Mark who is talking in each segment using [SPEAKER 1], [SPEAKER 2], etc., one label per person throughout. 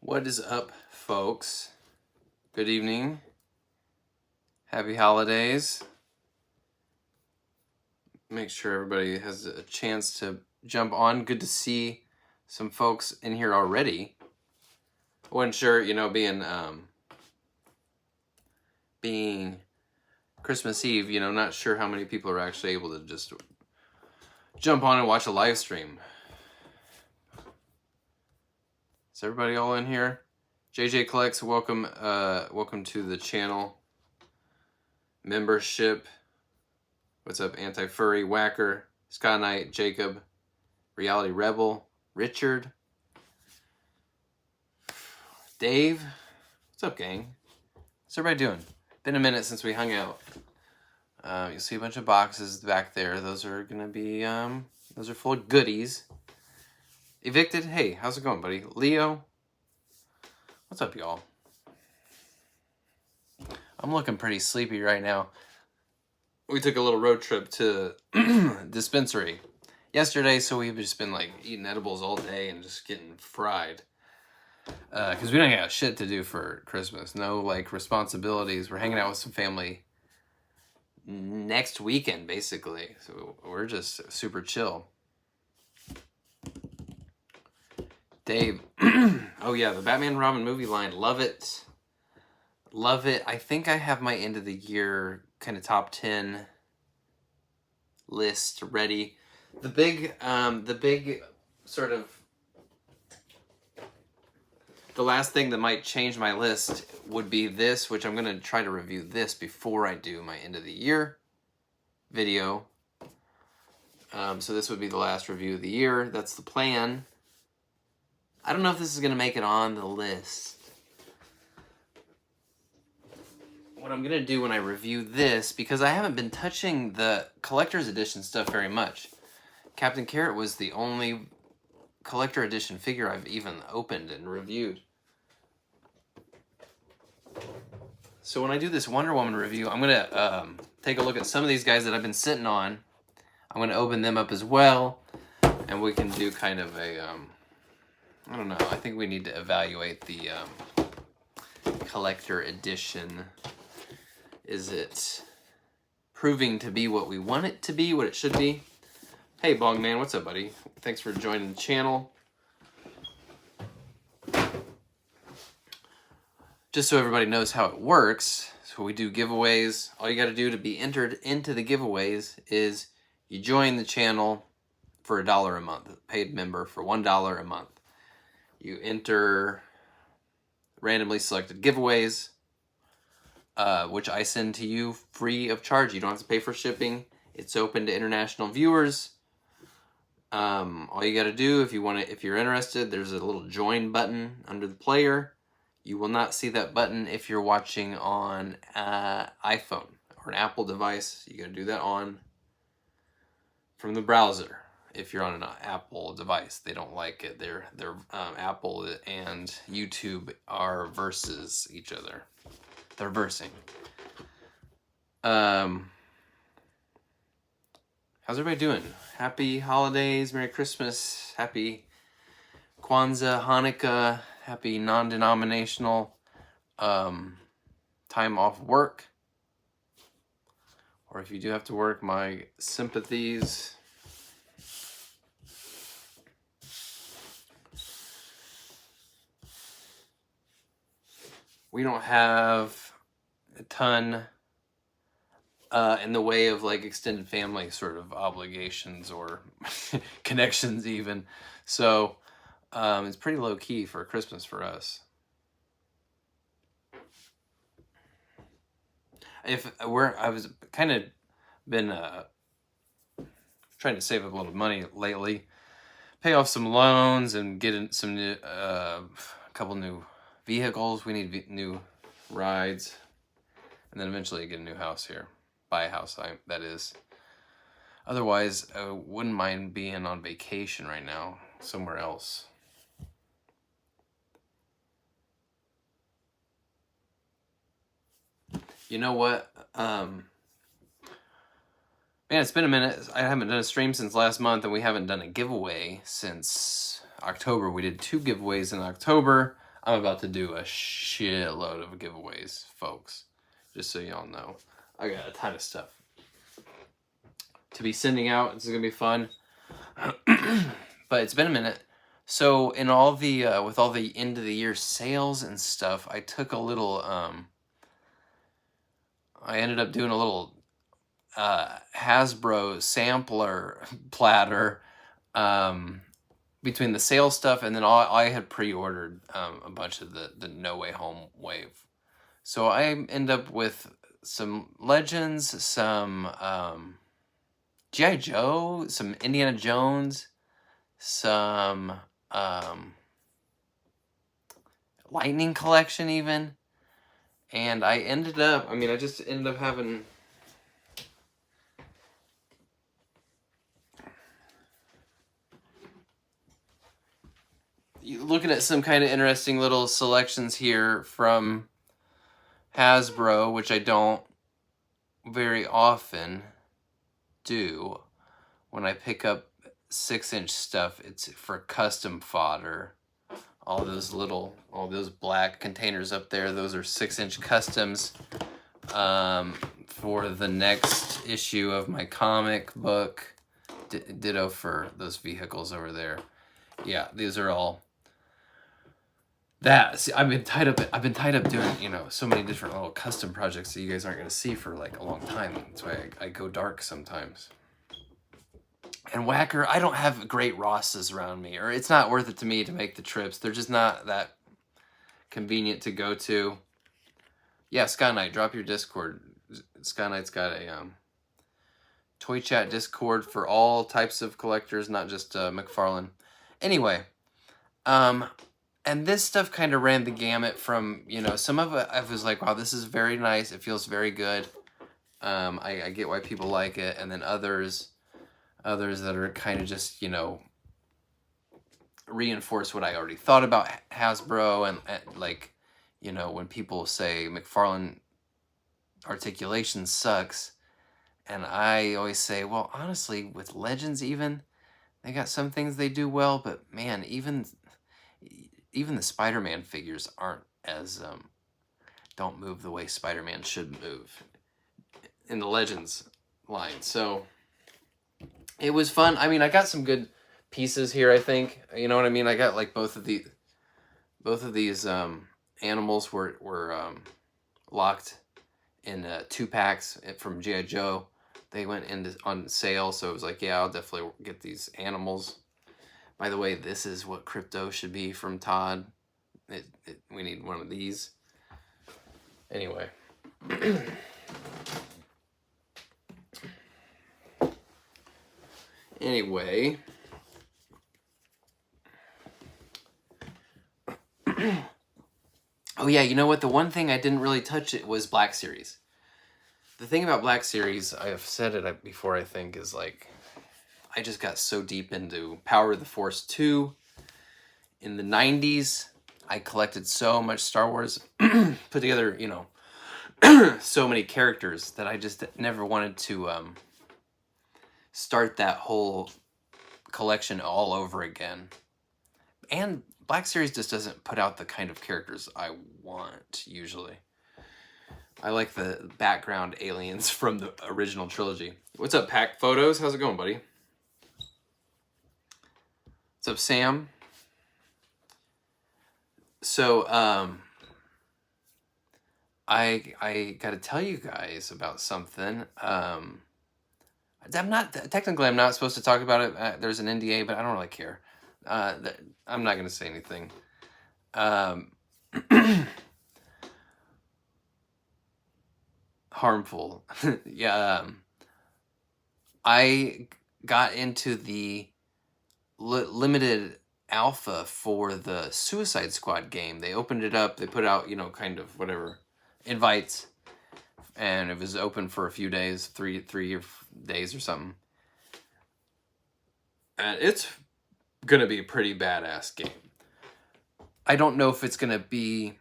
[SPEAKER 1] What is up, folks? Good evening. Happy holidays. Make sure everybody has a chance to jump on. Good to see some folks in here already. I wasn't sure, being Christmas Eve, not sure how many people are actually able to just jump on and watch a live stream. Is everybody all in here? JJ Collects, welcome to the channel. Membership. What's up, Anti-Furry, Whacker, Sky Knight, Jacob, Reality Rebel, Richard, Dave. What's up, gang? What's everybody doing? Been a minute since we hung out. You'll see a bunch of boxes back there. Those are gonna be those are full of goodies. Evicted, hey, how's it going, buddy? Leo, what's up, y'all? I'm looking pretty sleepy right now. We took a little road trip to dispensary yesterday, so we've just been like eating edibles all day and just getting fried. Because we don't got shit to do for Christmas. No like responsibilities. We're hanging out with some family next weekend, basically. So we're just super chill. Dave, oh yeah, the Batman Robin movie line, love it. Love it. I think I have my end of the year kind of top 10 list ready. The big sort of, the last thing that might change my list would be this, which I'm going to try to review this before I do my end of the year video. So this would be the last review of the year. That's the plan. I don't know if this is going to make it on the list. What I'm going to do when I review this, because I haven't been touching the collector's edition stuff very much. Captain Carrot was the only collector edition figure I've even opened and reviewed. So when I do this Wonder Woman review, I'm going to take a look at some of these guys that I've been sitting on. I'm going to open them up as well, and we can do kind of a, I don't know, I think we need to evaluate the collector edition. Is it proving to be what we want it to be, what it should be? Hey, Bongman, what's up, buddy? Thanks for joining the channel. Just so everybody knows how it works, so we do giveaways. All you got to do to be entered into the giveaways is you join the channel for $1 a month, paid member for $1 a month. You enter randomly selected giveaways, which I send to you free of charge. You don't have to pay for shipping. It's open to international viewers. All you got to do, if you're interested, there's a little join button under the player. You will not see that button if you're watching on iPhone or an Apple device. You got to do that from the browser. If you're on an Apple device, they don't like it. They're Apple and YouTube are versus each other. They're versing. How's everybody doing? Happy holidays, Merry Christmas, Happy Kwanzaa, Hanukkah, Happy non-denominational time off work. Or if you do have to work, my sympathies. We don't have a ton in the way of like extended family sort of obligations or connections even. So it's pretty low key for Christmas for us. I was kind of been trying to save up a little money lately, pay off some loans and get in some new, a couple new vehicles. We need new rides, and then eventually get a new house here. Buy a house, that is. Otherwise, I wouldn't mind being on vacation right now, somewhere else. You know what? Man, it's been a minute. I haven't done a stream since last month, and we haven't done a giveaway since October. We did 2 giveaways in October. I'm about to do a shitload of giveaways, folks. Just so y'all know. I got a ton of stuff to be sending out. This is going to be fun. But it's been a minute. So in all the, with all the end of the year sales and stuff, I took a little, I ended up doing a little Hasbro sampler platter between the sales stuff and then I had pre-ordered a bunch of the No Way Home wave. So I end up with some Legends, some G.I. Joe, some Indiana Jones, some Lightning Collection even. And I ended up, I just ended up having... looking at some kind of interesting little selections here from Hasbro, which I don't very often do. When I pick up 6-inch stuff, it's for custom fodder. All those black containers up there, those are 6-inch customs for the next issue of my comic book. Ditto for those vehicles over there. Yeah, these are all that. See, I've been tied up doing, so many different little custom projects that you guys aren't going to see for like a long time. That's why I go dark sometimes. And Whacker, I don't have great Rosses around me, or it's not worth it to me to make the trips. They're just not that convenient to go to. Yeah, Sky Knight, drop your Discord. Sky Knight's got a Toy Chat Discord for all types of collectors, not just McFarlane. Anyway, and this stuff kind of ran the gamut from, some of it I was like, wow, this is very nice. It feels very good. I get why people like it. And then others that are kind of just, reinforce what I already thought about Hasbro. And like, when people say McFarlane articulation sucks. And I always say, well, honestly, with Legends even, they got some things they do well. But man, even the Spider-Man figures aren't as, don't move the way Spider-Man should move in the Legends line. So it was fun. I got some good pieces here, I think. You know what I mean? I got like both of these animals were locked in 2-packs from G.I. Joe. They went on sale, so it was like, yeah, I'll definitely get these animals. By the way, this is what crypto should be from Todd. We need one of these. Anyway. Anyway. Oh yeah, you know what? The one thing I didn't really touch it was Black Series. The thing about Black Series, I have said it before, I think, is like, I just got so deep into Power of the Force 2. In the 90s, I collected so much Star Wars, put together, so many characters that I just never wanted to start that whole collection all over again. And Black Series just doesn't put out the kind of characters I want, usually. I like the background aliens from the original trilogy. What's up, Pack Photos? How's it going, buddy? What's up, Sam? So, I gotta tell you guys about something. I'm not supposed to talk about it. There's an NDA, but I don't really care. I'm not gonna say anything. Harmful. Yeah. I got into the limited alpha for the Suicide Squad game. They opened it up. They put out, kind of whatever invites, and it was open for a few days, three days or something. And it's gonna be a pretty badass game. I don't know if it's gonna be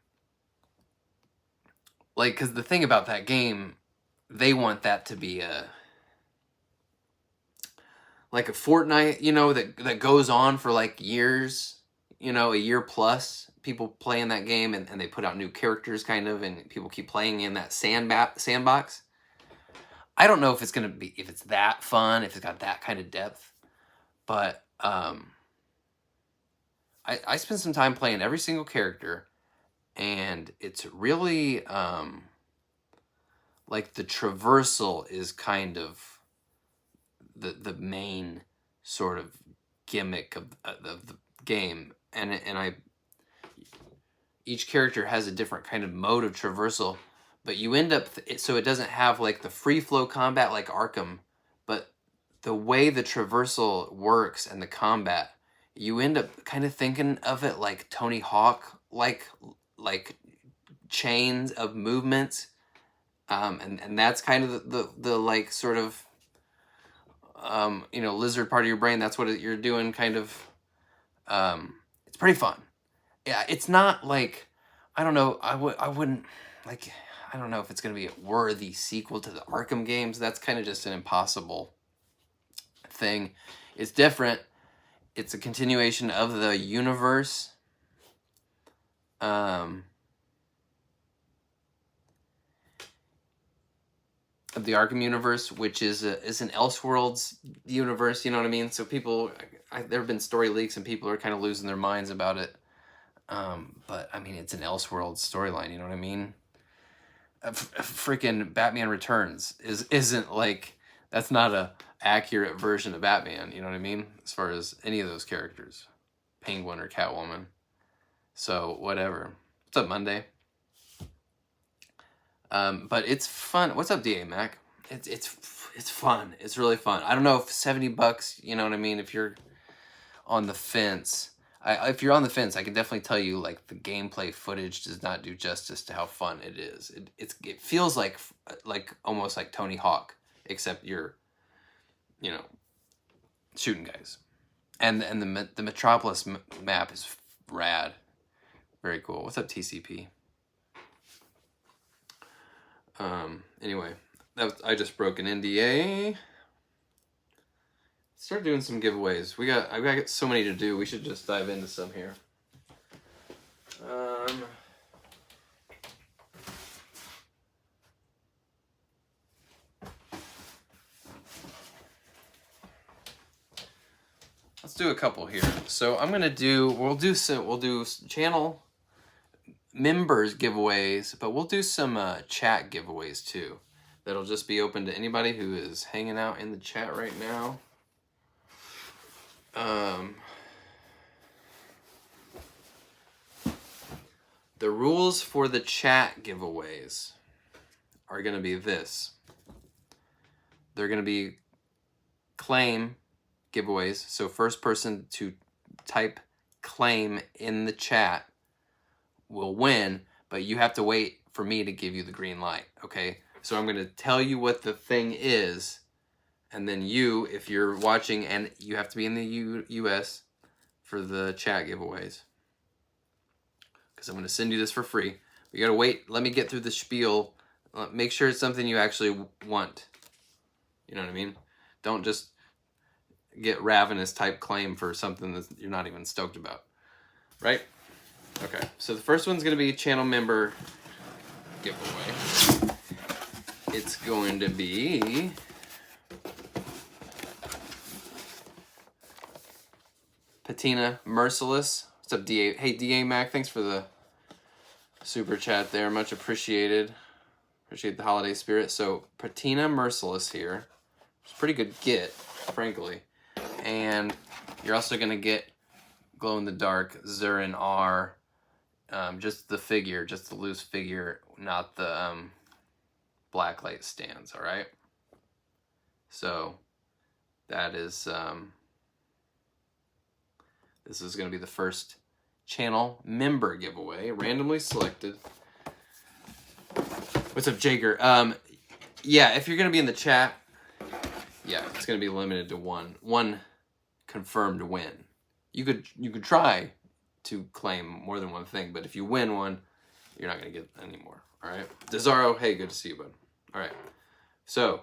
[SPEAKER 1] like, because the thing about that game, they want that to be like a Fortnite, that goes on for like years, a year plus. people playing that game, and they put out new characters kind of, and people keep playing in that sandbox. I don't know if it's gonna be, if it's that fun, if it's got that kind of depth, but I spent some time playing every single character, and it's really like the traversal is kind of the main sort of gimmick of the game, and each character has a different kind of mode of traversal, but you end up, so it doesn't have like the free flow combat like Arkham, but the way the traversal works and the combat, you end up kind of thinking of it like Tony Hawk, like chains of movements, and that's kind of the like sort of you know, lizard part of your brain. That's what you're doing, kind of. It's pretty fun. Yeah, it's not like, I don't know, I wouldn't, like, I don't know if it's going to be a worthy sequel to the Arkham games. That's kind of just an impossible thing. It's different. It's a continuation of the universe. Of the Arkham universe, which is an Elseworlds universe, you know what I mean? So people, there have been story leaks and people are kind of losing their minds about it. But I mean, it's an Elseworlds storyline, you know what I mean? Freaking Batman Returns isn't like, that's not a accurate version of Batman, you know what I mean? As far as any of those characters, Penguin or Catwoman. So whatever. What's up, Monday? But it's fun. What's up, DA Mac? It's fun. It's really fun. I don't know if $70, you know what I mean? If you're on the fence, if you're on the fence, I can definitely tell you, like, the gameplay footage does not do justice to how fun it is. It feels like almost like Tony Hawk, except you're, you know, shooting guys, and the Metropolis map is rad, very cool. What's up, TCP? Anyway, I just broke an NDA. Start doing some giveaways. I've got so many to do. We should just dive into some here. Let's do a couple here. So I'm gonna we'll do channel members giveaways, but we'll do some chat giveaways too. That'll just be open to anybody who is hanging out in the chat right now. The rules for the chat giveaways are going to be this. They're going to be claim giveaways. So first person to type claim in the chat will win, but you have to wait for me to give you the green light, okay? So I'm going to tell you what the thing is, and then you, if you're watching, and you have to be in the US for the chat giveaways, because I'm going to send you this for free. You got to wait. Let me get through the spiel. Make sure it's something you actually want. You know what I mean? Don't just get ravenous type claim for something that you're not even stoked about. Right? Okay. So the first one's going to be channel member giveaway. It's going to be Patina Merciless. What's up, DA? Hey, DA Mac, thanks for the super chat there. Much appreciated. Appreciate the holiday spirit. So, Patina Merciless here. It's a pretty good get, frankly. And you're also going to get glow-in-the-dark Zurin R. Just the figure, just the loose figure, not the blacklight stands, all right? So, that is... this is going to be the first channel member giveaway, randomly selected. What's up, Jager? Yeah, if you're going to be in the chat, yeah, it's going to be limited to one confirmed win. You could try to claim more than one thing, but if you win one, you're not going to get any more. All right, Desaro, hey, good to see you, bud. All right, so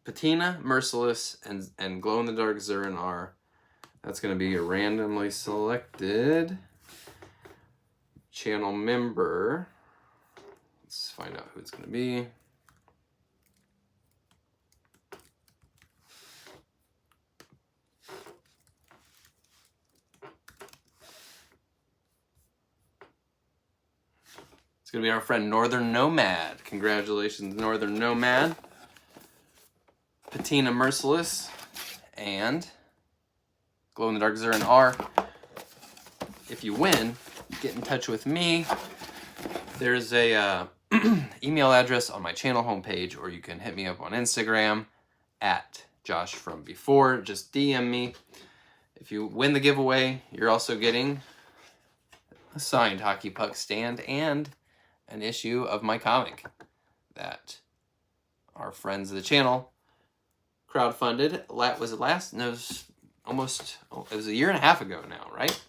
[SPEAKER 1] Patina, Merciless, and Glow in the Dark Zurin R. That's going to be randomly selected channel member. Let's find out who it's going to be. It's going to be our friend Northern Nomad. Congratulations, Northern Nomad. Patina Merciless and Glow in the Dark Zurin R. If you win, get in touch with me. There's a email address on my channel homepage, or you can hit me up on Instagram at Josh from Before. Just DM me. If you win the giveaway, you're also getting a signed hockey puck stand and an issue of my comic that our friends of the channel crowdfunded. Was it last? No, it was almost. It was a year and a half ago now, right?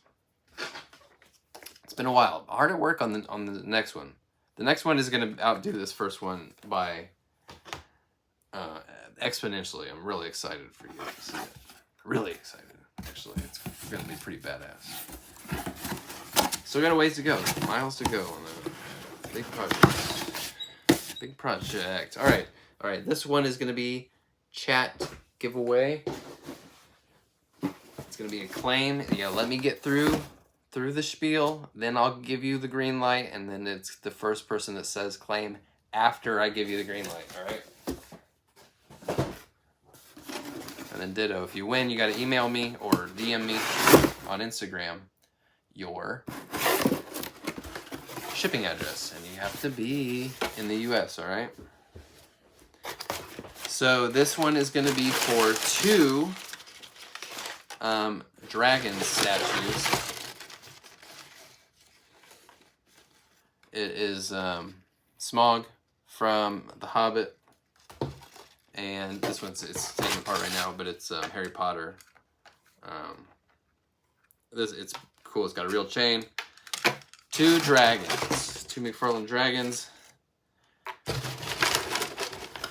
[SPEAKER 1] It's been a while. Hard at work on the next one. The next one is going to outdo this first one by exponentially. I'm really excited for you to see it. Really excited. Actually, it's going to be pretty badass. Still got a ways to go. Miles to go on the big project. Big project. All right. All right. This one is going to be chat giveaway. It's going to be a claim. You gotta let me get through the spiel, then I'll give you the green light, and then it's the first person that says claim after I give you the green light, all right? And then ditto, if you win, you gotta email me or DM me on Instagram your shipping address, and you have to be in the US, all right? So this one is gonna be for 2 dragon statues. It is Smog from The Hobbit, and this one's it's taken apart right now, but it's Harry Potter. It's cool. It's got a real chain. 2 dragons, 2 McFarlane dragons.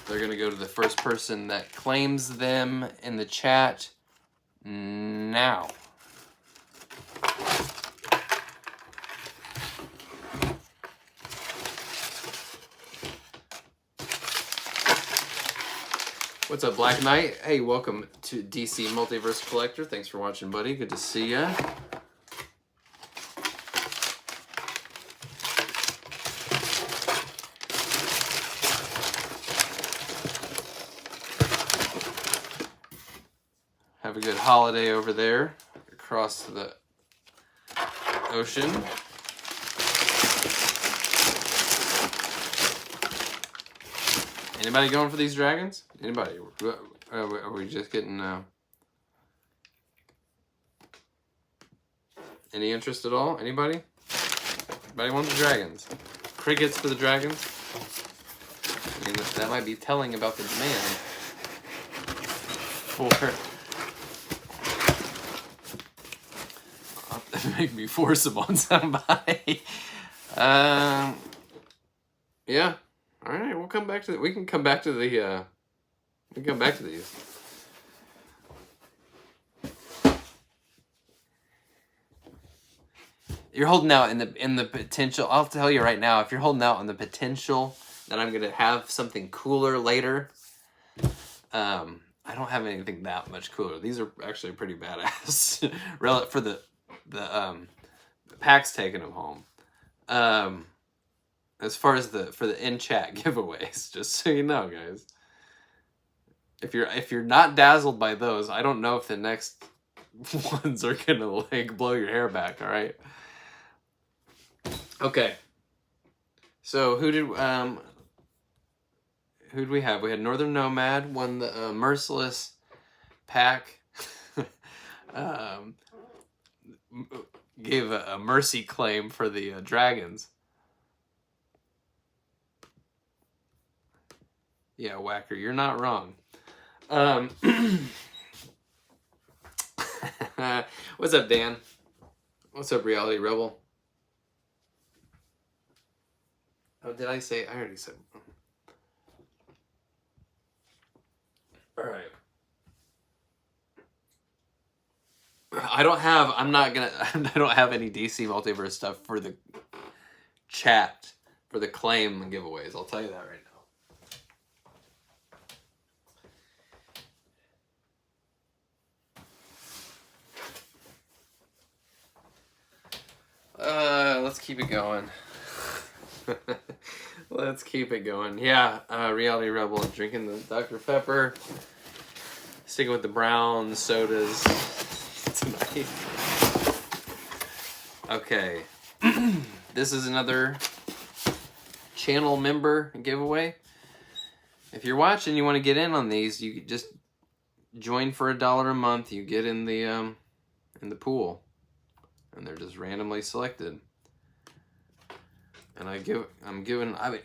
[SPEAKER 1] They're gonna go to the first person that claims them in the chat now. What's up, Black Knight? Hey, welcome to DC Multiverse Collector. Thanks for watching, buddy. Good to see ya. Have a good holiday over there across the ocean. Anybody going for these dragons? Anybody? Are we just getting any interest at all? Anybody? Anybody want the dragons? Crickets for the dragons? I mean, that might be telling about the demand for... Make me force them on somebody. Yeah. All right, we'll come back to we can come back to the we can come back to these. You're holding out in the potential. I'll tell you right now, if you're holding out on the potential that I'm gonna have something cooler later, I don't have anything that much cooler. These are actually pretty badass. For the packs taking them home. As far as for the in-chat giveaways, just so you know, guys. If you're not dazzled by those, I don't know if the next ones are gonna like blow your hair back, all right? Okay. So who did we have? We had Northern Nomad won the Merciless pack. Gave a mercy claim for the dragons. Yeah, Whacker, you're not wrong. What's up, Dan? What's up, Reality Rebel? Oh, did I say? I already said. All right. I don't have any DC Multiverse stuff for the chat for the claim giveaways. I'll tell you that right now. Let's keep it going. Let's keep it going. Yeah, Reality Rebel drinking the Dr. Pepper. Sticking with the brown sodas tonight. Okay. This is another channel member giveaway. If you're watching, you want to get in on these, you just join for $1 a month. You get in the pool, and they're just randomly selected. And I mean,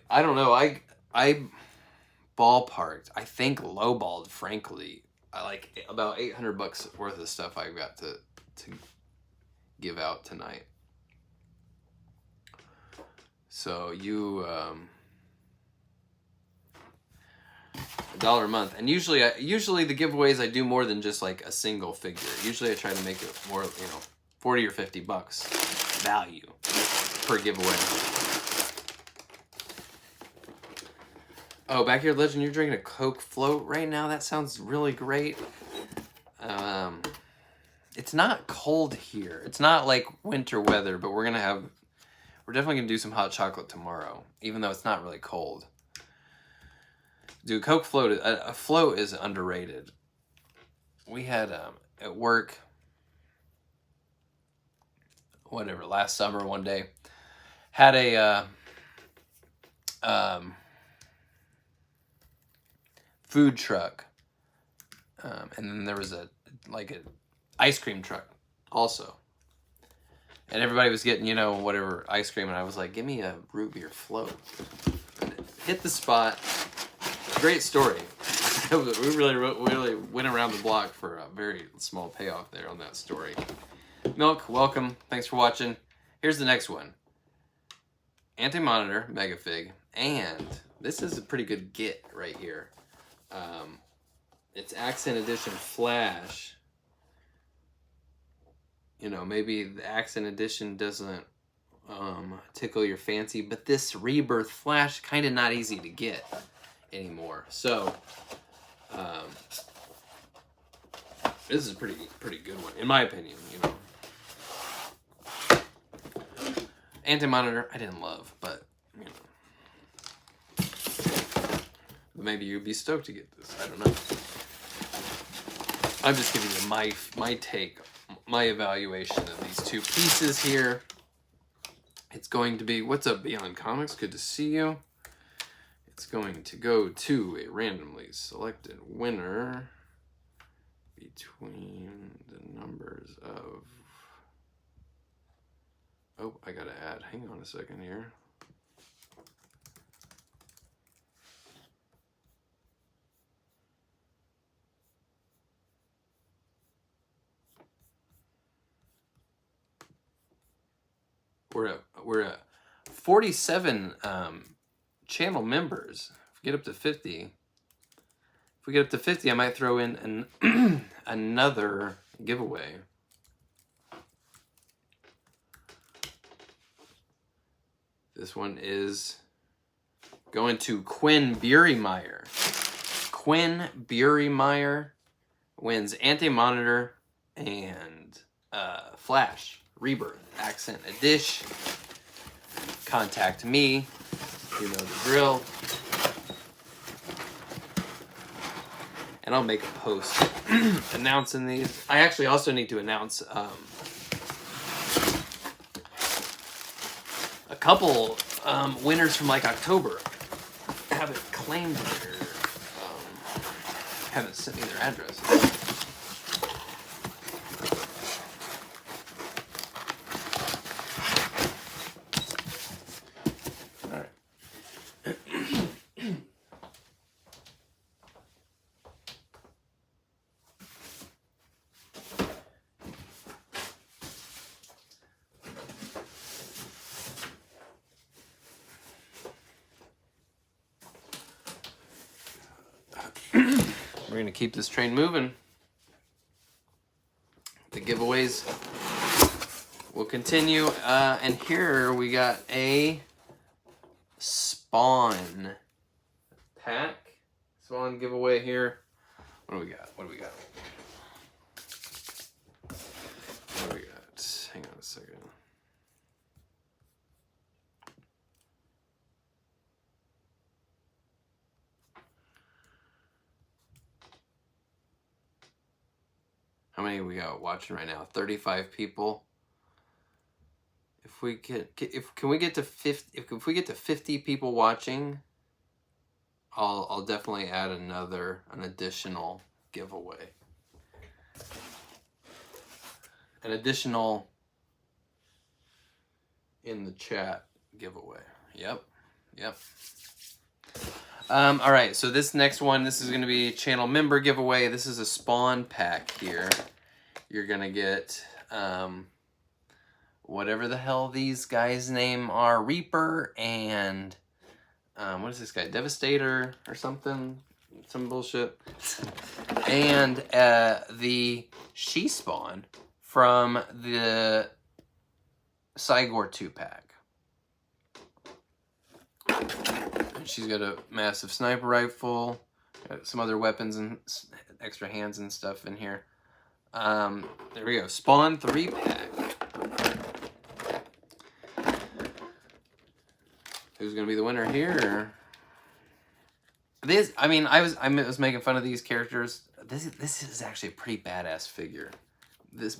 [SPEAKER 1] I don't know. I ballparked. I think lowballed, frankly. I like about $800 worth of stuff I've got to give out tonight. So you $1 a month, and usually the giveaways I do more than just like a single figure. Usually I try to make it more, $40 or $50 value per giveaway. Oh, Backyard Legend, you're drinking a Coke float right now? That sounds really great. It's not cold here. It's not like winter weather, but we're definitely gonna do some hot chocolate tomorrow, even though it's not really cold. Dude, Coke float, a float is underrated. We had, at work, last summer one day, had a, food truck, and then there was an ice cream truck also, and everybody was getting whatever ice cream, and I was like, give me a root beer float. And it hit the spot. Great story. We really went around the block for a very small payoff there on that story. Milk, welcome, thanks for watching. Here's the next one. Anti-Monitor Megafig, and this is a pretty good get right here. It's Accent Edition Flash. Maybe the Accent Edition doesn't tickle your fancy, but this Rebirth Flash kind of not easy to get anymore. So this is a pretty good one in my opinion. Anti-Monitor I didn't love, but maybe you'd be stoked to get this. I don't know. I'm just giving you my take, my evaluation of these two pieces here. It's going to be, what's up, Beyond Comics? Good to see you. It's going to go to a randomly selected winner between the numbers of... Oh, I gotta add. Hang on a second here. We're at 47 channel members. If we get up to 50, I might throw in another giveaway. This one is going to Quinn Buriemeyer. Quinn Buriemeyer wins Anti-Monitor and Flash Rebirth Accent Edition. Contact me. You know the drill. And I'll make a post announcing these. I actually also need to announce a couple winners from October. Haven't claimed their, haven't sent me their address. We're going to keep this train moving. The giveaways will continue. And here we got a Spawn pack. Spawn giveaway here. What do we got? What do we got? What do we got? Hang on a second. How many we got watching right now? 35 people. If we can we get to 50, if we get to 50 people watching, I'll definitely add an additional giveaway. An additional in the chat giveaway. Yep. All right, so this next one, this is going to be channel member giveaway. This is a spawn pack here. You're going to get whatever the hell these guys' name are, Reaper and what is this guy, Devastator or something, some bullshit, and the she spawn from the Cygor 2 pack. And she's got a massive sniper rifle, got some other weapons and extra hands and stuff in here. There we go, Spawn 3 pack. Who's gonna be the winner here? This, I mean, I was making fun of these characters. This is actually a pretty badass figure.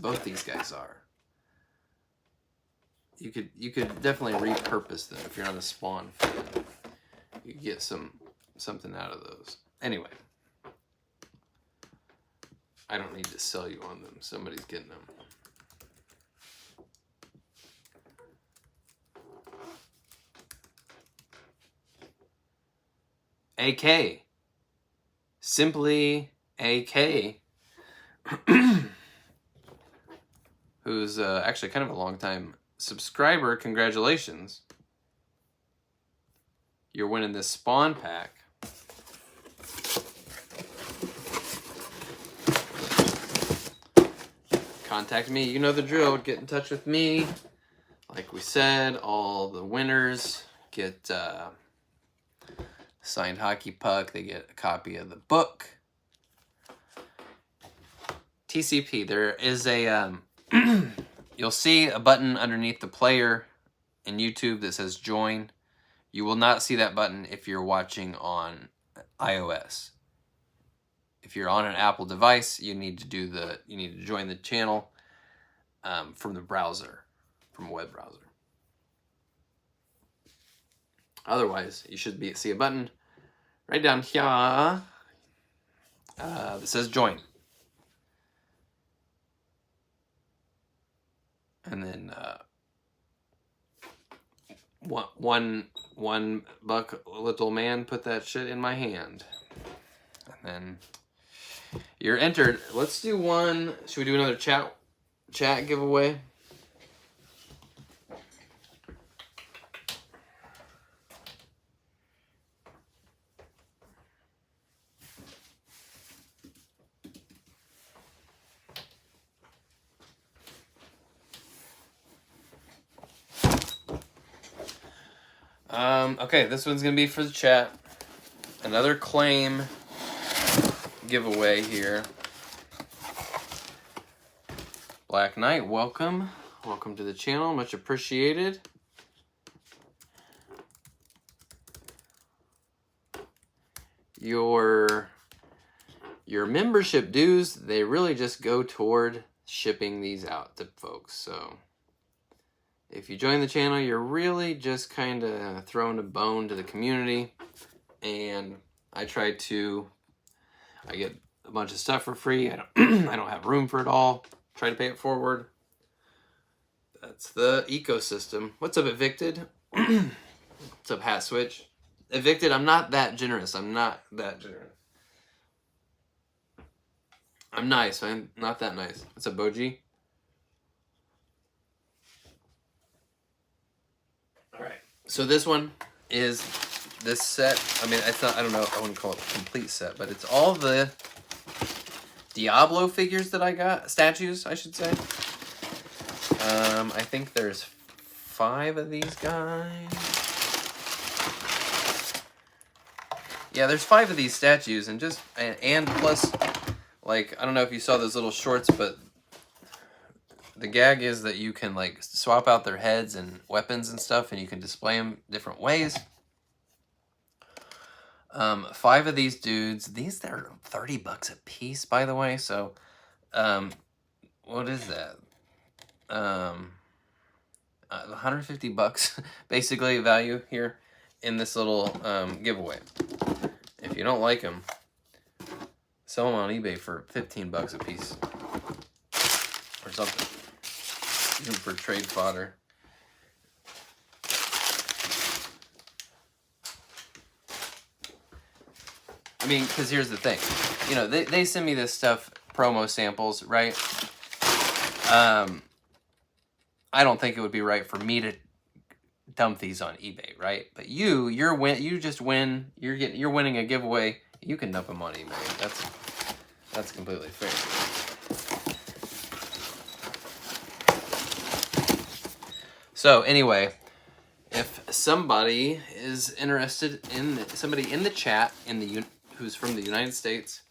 [SPEAKER 1] Both these guys are. You could definitely repurpose them if you're not a Spawn fan. You could get something out of those. Anyway, I don't need to sell you on them. Somebody's getting them. AK. Simply AK. Who's actually kind of a long time subscriber. Congratulations. You're winning this Spawn pack. Contact me. You know the drill. Get in touch with me. Like we said, all the winners get signed hockey puck. They get a copy of the book. TCP. There is a you'll see a button underneath the player in YouTube that says join. You will not see that button if you're watching on iOS. If you're on an Apple device, you need to join the channel from the browser, from a web browser. Otherwise, you should see a button right down here that says join. And then one buck little man put that shit in my hand. And then you're entered. Let's do one. Should we do another chat giveaway? Okay, this one's gonna be for the chat. Another claim giveaway here. Black Knight, welcome. Welcome to the channel, much appreciated. Your membership dues, they really just go toward shipping these out to folks, so if you join the channel, you're really just kind of throwing a bone to the community, and I get a bunch of stuff for free. I don't have room for it all. Try to pay it forward. That's the ecosystem. What's up, Evicted? What's up, Hat Switch? Evicted, I'm not that generous. I'm not that generous. I'm nice. I'm not that nice. What's up, Boji? All right. So this one is this set. I mean, it's not. I don't know. I wouldn't call it a complete set, but it's all the Diablo figures that I got. Statues, I should say. I think there's 5 of these guys. Yeah, there's 5 of these statues, and plus, like, I don't know if you saw those little shorts, but the gag is that you can, like, swap out their heads and weapons and stuff, and you can display them different ways. 5 of these dudes. They're $30 a piece, by the way. So, what is that? 150 bucks, basically, value here in this little giveaway. If you don't like them, sell them on eBay for 15 bucks a piece or something, even for trade fodder. I mean, because here's the thing, you know, they send me this stuff, promo samples, right? I don't think it would be right for me to dump these on eBay, right? But you just win. You're winning a giveaway. You can dump them on eBay. That's completely fair. So anyway, if somebody is interested somebody in the chat who's from the United States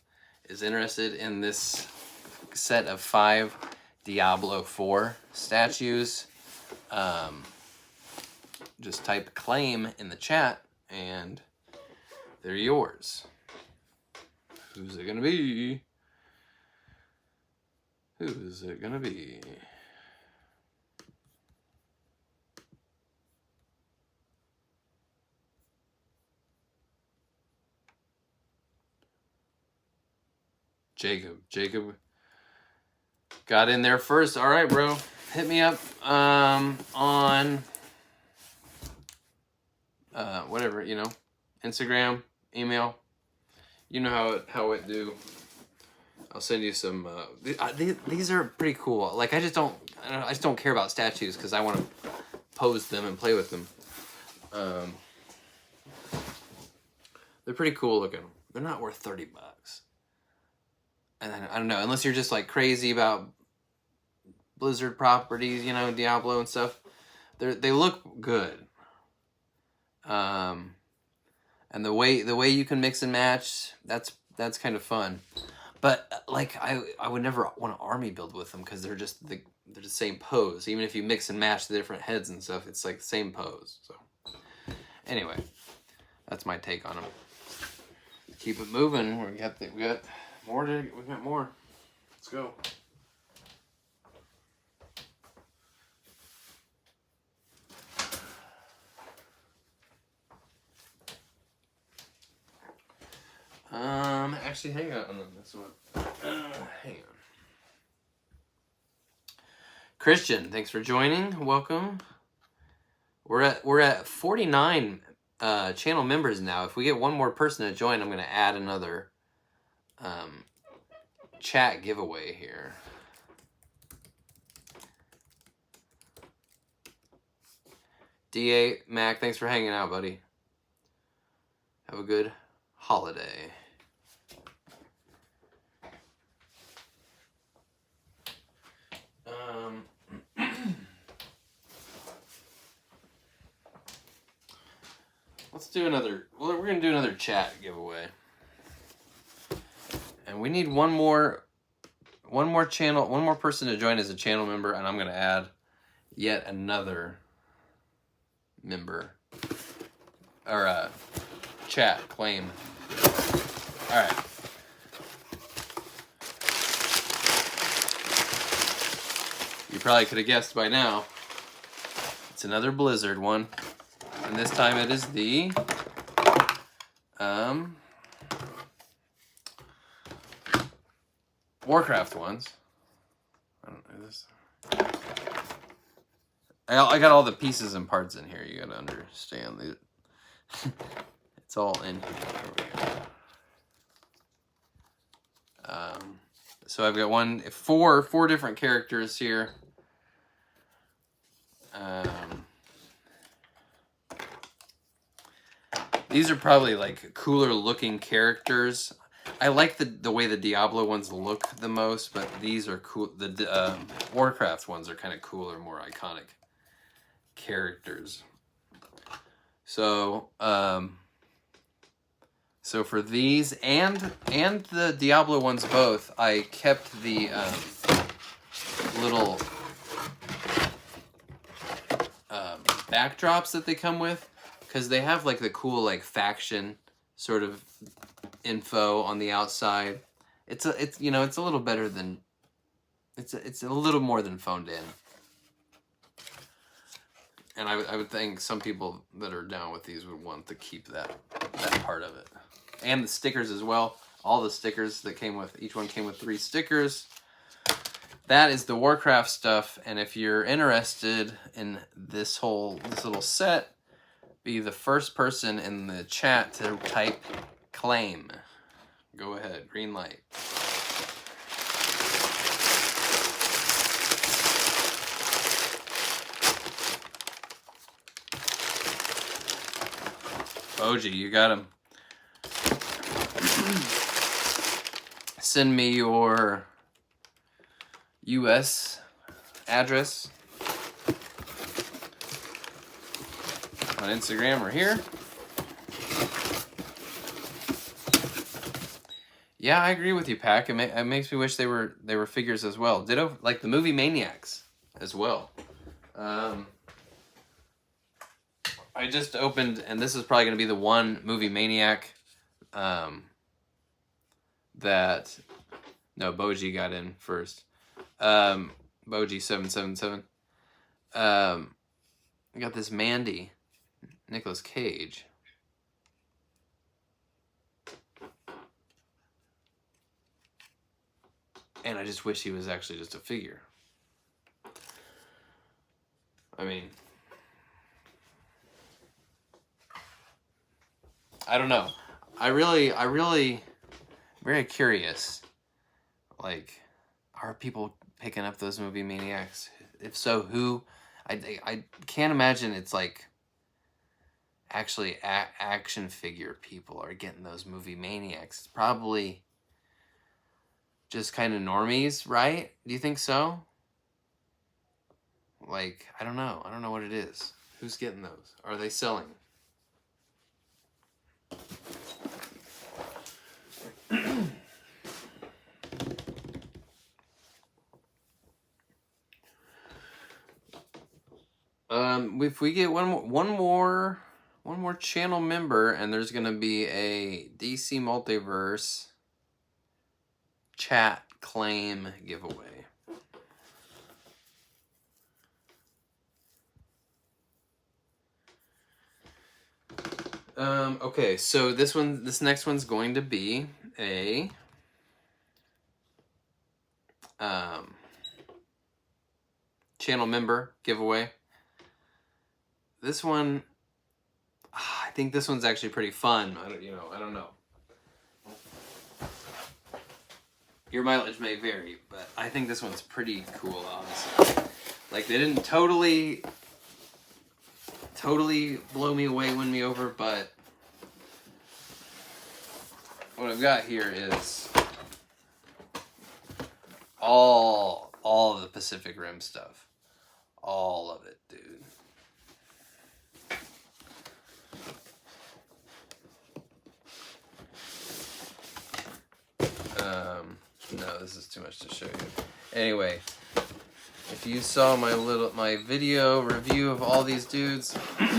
[SPEAKER 1] is interested in this set of 5 Diablo 4 statues, just type claim in the chat and they're yours. Who's it gonna be? Who's it gonna be? Jacob got in there first. All right, bro. Hit me up on whatever, you know, Instagram, email. You know how it do. I'll send you some. These are pretty cool. Like I just don't care about statues because I want to pose them and play with them. They're pretty cool looking. They're not worth $30. And then, I don't know, unless you're just like crazy about Blizzard properties, you know, Diablo and stuff. They look good. And the way you can mix and match, that's kind of fun. But like I would never want to army build with them because they're the same pose. Even if you mix and match the different heads and stuff, it's like the same pose. So anyway, that's my take on them. Keep it moving. We got more. Let's go. Actually, hang on this one. Hang on. Christian, thanks for joining. Welcome. We're at 49 channel members now. If we get one more person to join, I'm going to add another chat giveaway here. DA Mac, thanks for hanging out, buddy. Have a good holiday. Let's do another. Well, we're gonna do another chat giveaway, and we need one more person to join as a channel member, and I'm gonna add yet another member or chat claim. All right. You probably could have guessed by now. It's another Blizzard one. And this time it is the Warcraft ones. I don't know this. I got all the pieces and parts in here. You gotta understand. It's all in here. So I've got four different characters here. These are probably like cooler looking characters. I like the way the Diablo ones look the most, but these are cool. The Warcraft ones are kind of cooler, more iconic characters. So So for these and the Diablo ones both, I kept the little backdrops that they come with, because they have like the cool like faction sort of info on the outside. It's you know, it's a little better than it's a little more than phoned in. And I would think some people that are down with these would want to keep that part of it. And the stickers as well. All the stickers that came with, each one came with 3 stickers. That is the Warcraft stuff. And if you're interested in this little set, be the first person in the chat to type claim. Go ahead, green light. OG, you got him. Send me your US address on Instagram or here. Yeah, I agree with you, Pac. It makes me wish they were figures as well. Ditto, like the movie Maniacs as well. I just opened, and this is probably going to be the one movie Maniac that... No, Boji got in first. Boji 777. We got this Mandy, Nicolas Cage. And I just wish he was actually just a figure. I mean, I don't know. I really very curious. Like, are people picking up those movie Maniacs? If so, who? I can't imagine it's like actually action figure people are getting those movie Maniacs. It's probably just kind of normies, right? Do you think so? Like, I don't know. I don't know what it is. Who's getting those? Are they selling? If we get one more channel member, and there's gonna be a DC Multiverse chat claim giveaway. Okay, so this next one's going to be a channel member giveaway. This one, I think this one's actually pretty fun. I don't know. Your mileage may vary, but I think this one's pretty cool, honestly. Like, they didn't totally blow me away, win me over, but what I've got here is all of the Pacific Rim stuff. All of it, dude. No, this is too much to show you. Anyway, if you saw my video review of all these dudes, you're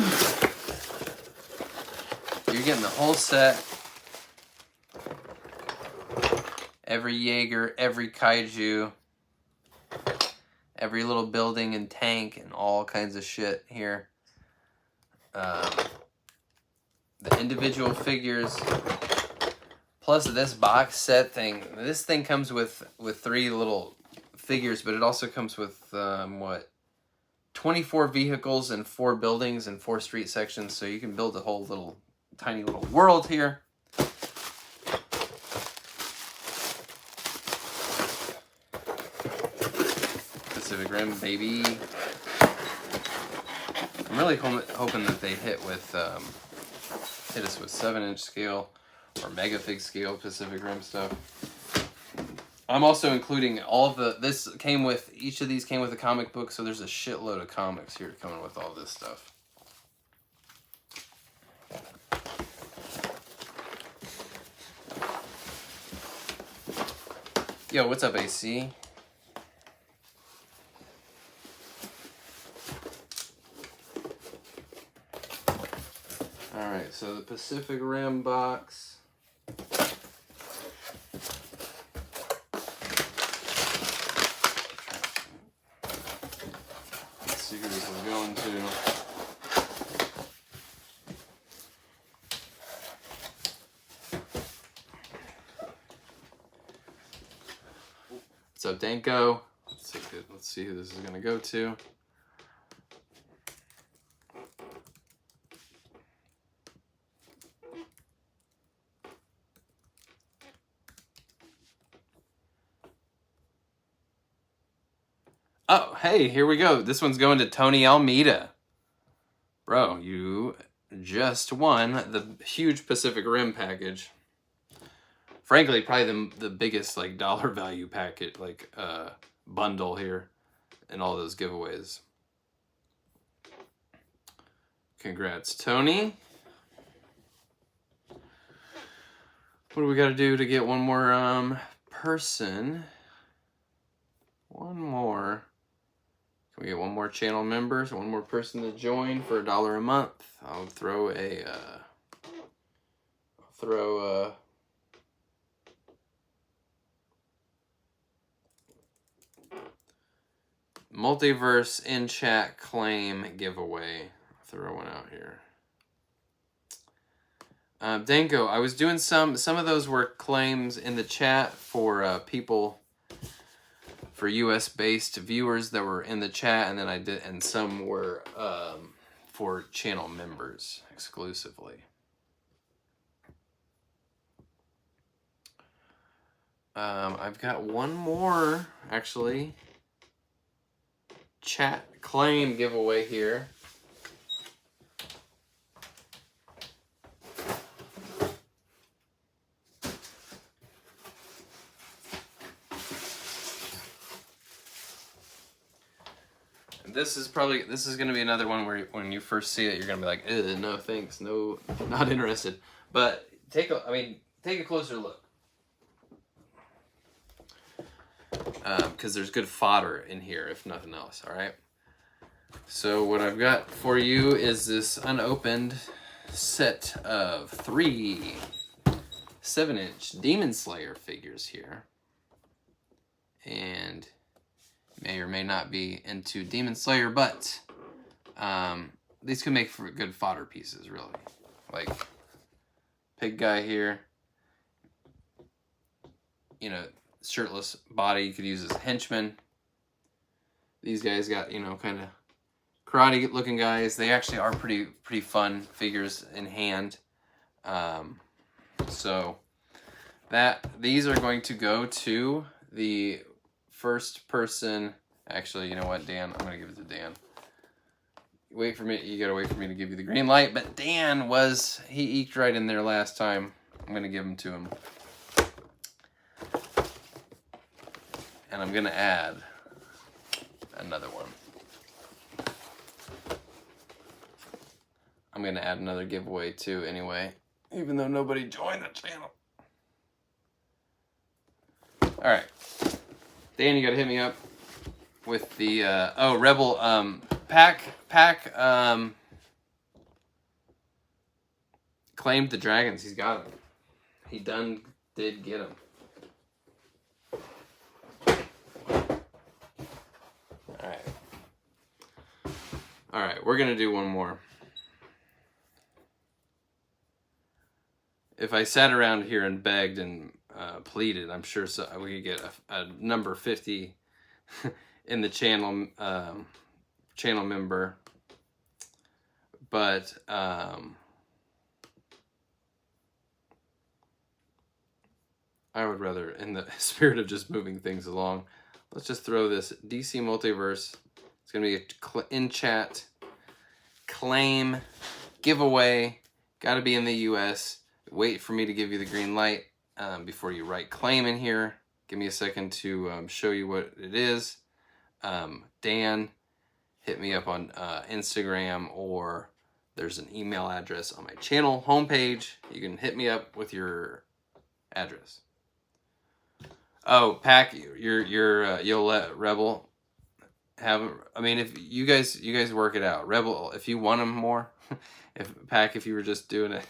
[SPEAKER 1] getting the whole set. Every Jaeger, every kaiju, every little building and tank and all kinds of shit here. The individual figures, plus this box set thing. This thing comes with 3 little figures, but it also comes with 24 vehicles and 4 buildings and 4 street sections, so you can build a whole tiny little world here. Pacific Rim, baby. I'm really hoping that they hit us with 7-inch scale or megafig scale Pacific Rim stuff. I'm also including all of each of these came with a comic book, so there's a shitload of comics here coming with all this stuff. Yo, what's up, AC? Alright, so the Pacific Rim box. Let's see who this is going to. What's up, Danko? Let's see who this is going to go to. Oh, hey, here we go. This one's going to Tony Almeida. Bro, you just won the huge Pacific Rim package. Frankly, probably the biggest like dollar value packet, like bundle here in all those giveaways. Congrats, Tony. What do we got to do to get one more person? One more. Can we get one more channel member? So one more person to join for $1 a month. I'll throw a multiverse in chat claim giveaway. I'll throw one out here. Danko, I was doing some of those were claims in the chat for people, for US based viewers that were in the chat, and then I did, and some were for channel members exclusively. I've got one more actually chat claim giveaway here. This is going to be another one where when you first see it, you're going to be like, no thanks, no, not interested. But take a closer look. Because there's good fodder in here, if nothing else, all right? So what I've got for you is this unopened set of 3 7-inch Demon Slayer figures here. And may or may not be into Demon Slayer, but these can make for good fodder pieces, really. Like pig guy here, you know, shirtless body, you could use as a henchman. These guys got, you know, kind of karate looking guys. They actually are pretty fun figures in hand. So these are going to go to the first person. Actually, you know what, Dan? I'm gonna give it to Dan. Wait for me. You gotta wait for me to give you the green light. But Dan he eked right in there last time. I'm gonna give him to him, and I'm gonna add another one. I'm gonna add another giveaway too. Anyway, even though nobody joined the channel. All right. Dan, you gotta hit me up with the Rebel pack claimed the dragons. He's got them. He did get them. All right, we're gonna do one more. If I sat around here and begged and pleaded, I'm sure we could get a number 50 in the channel member, but I would rather, in the spirit of just moving things along, let's just throw this DC Multiverse. It's gonna be a in chat claim giveaway. Got to be in the US. Wait for me to give you the green light before you write claim in here. Give me a second to show you what it is. Dan, hit me up on Instagram, or there's an email address on my channel homepage. You can hit me up with your address. Oh, Pack, you'll let Rebel have. I mean, if you guys work it out, Rebel. If you want him more, if Pack, if you were just doing it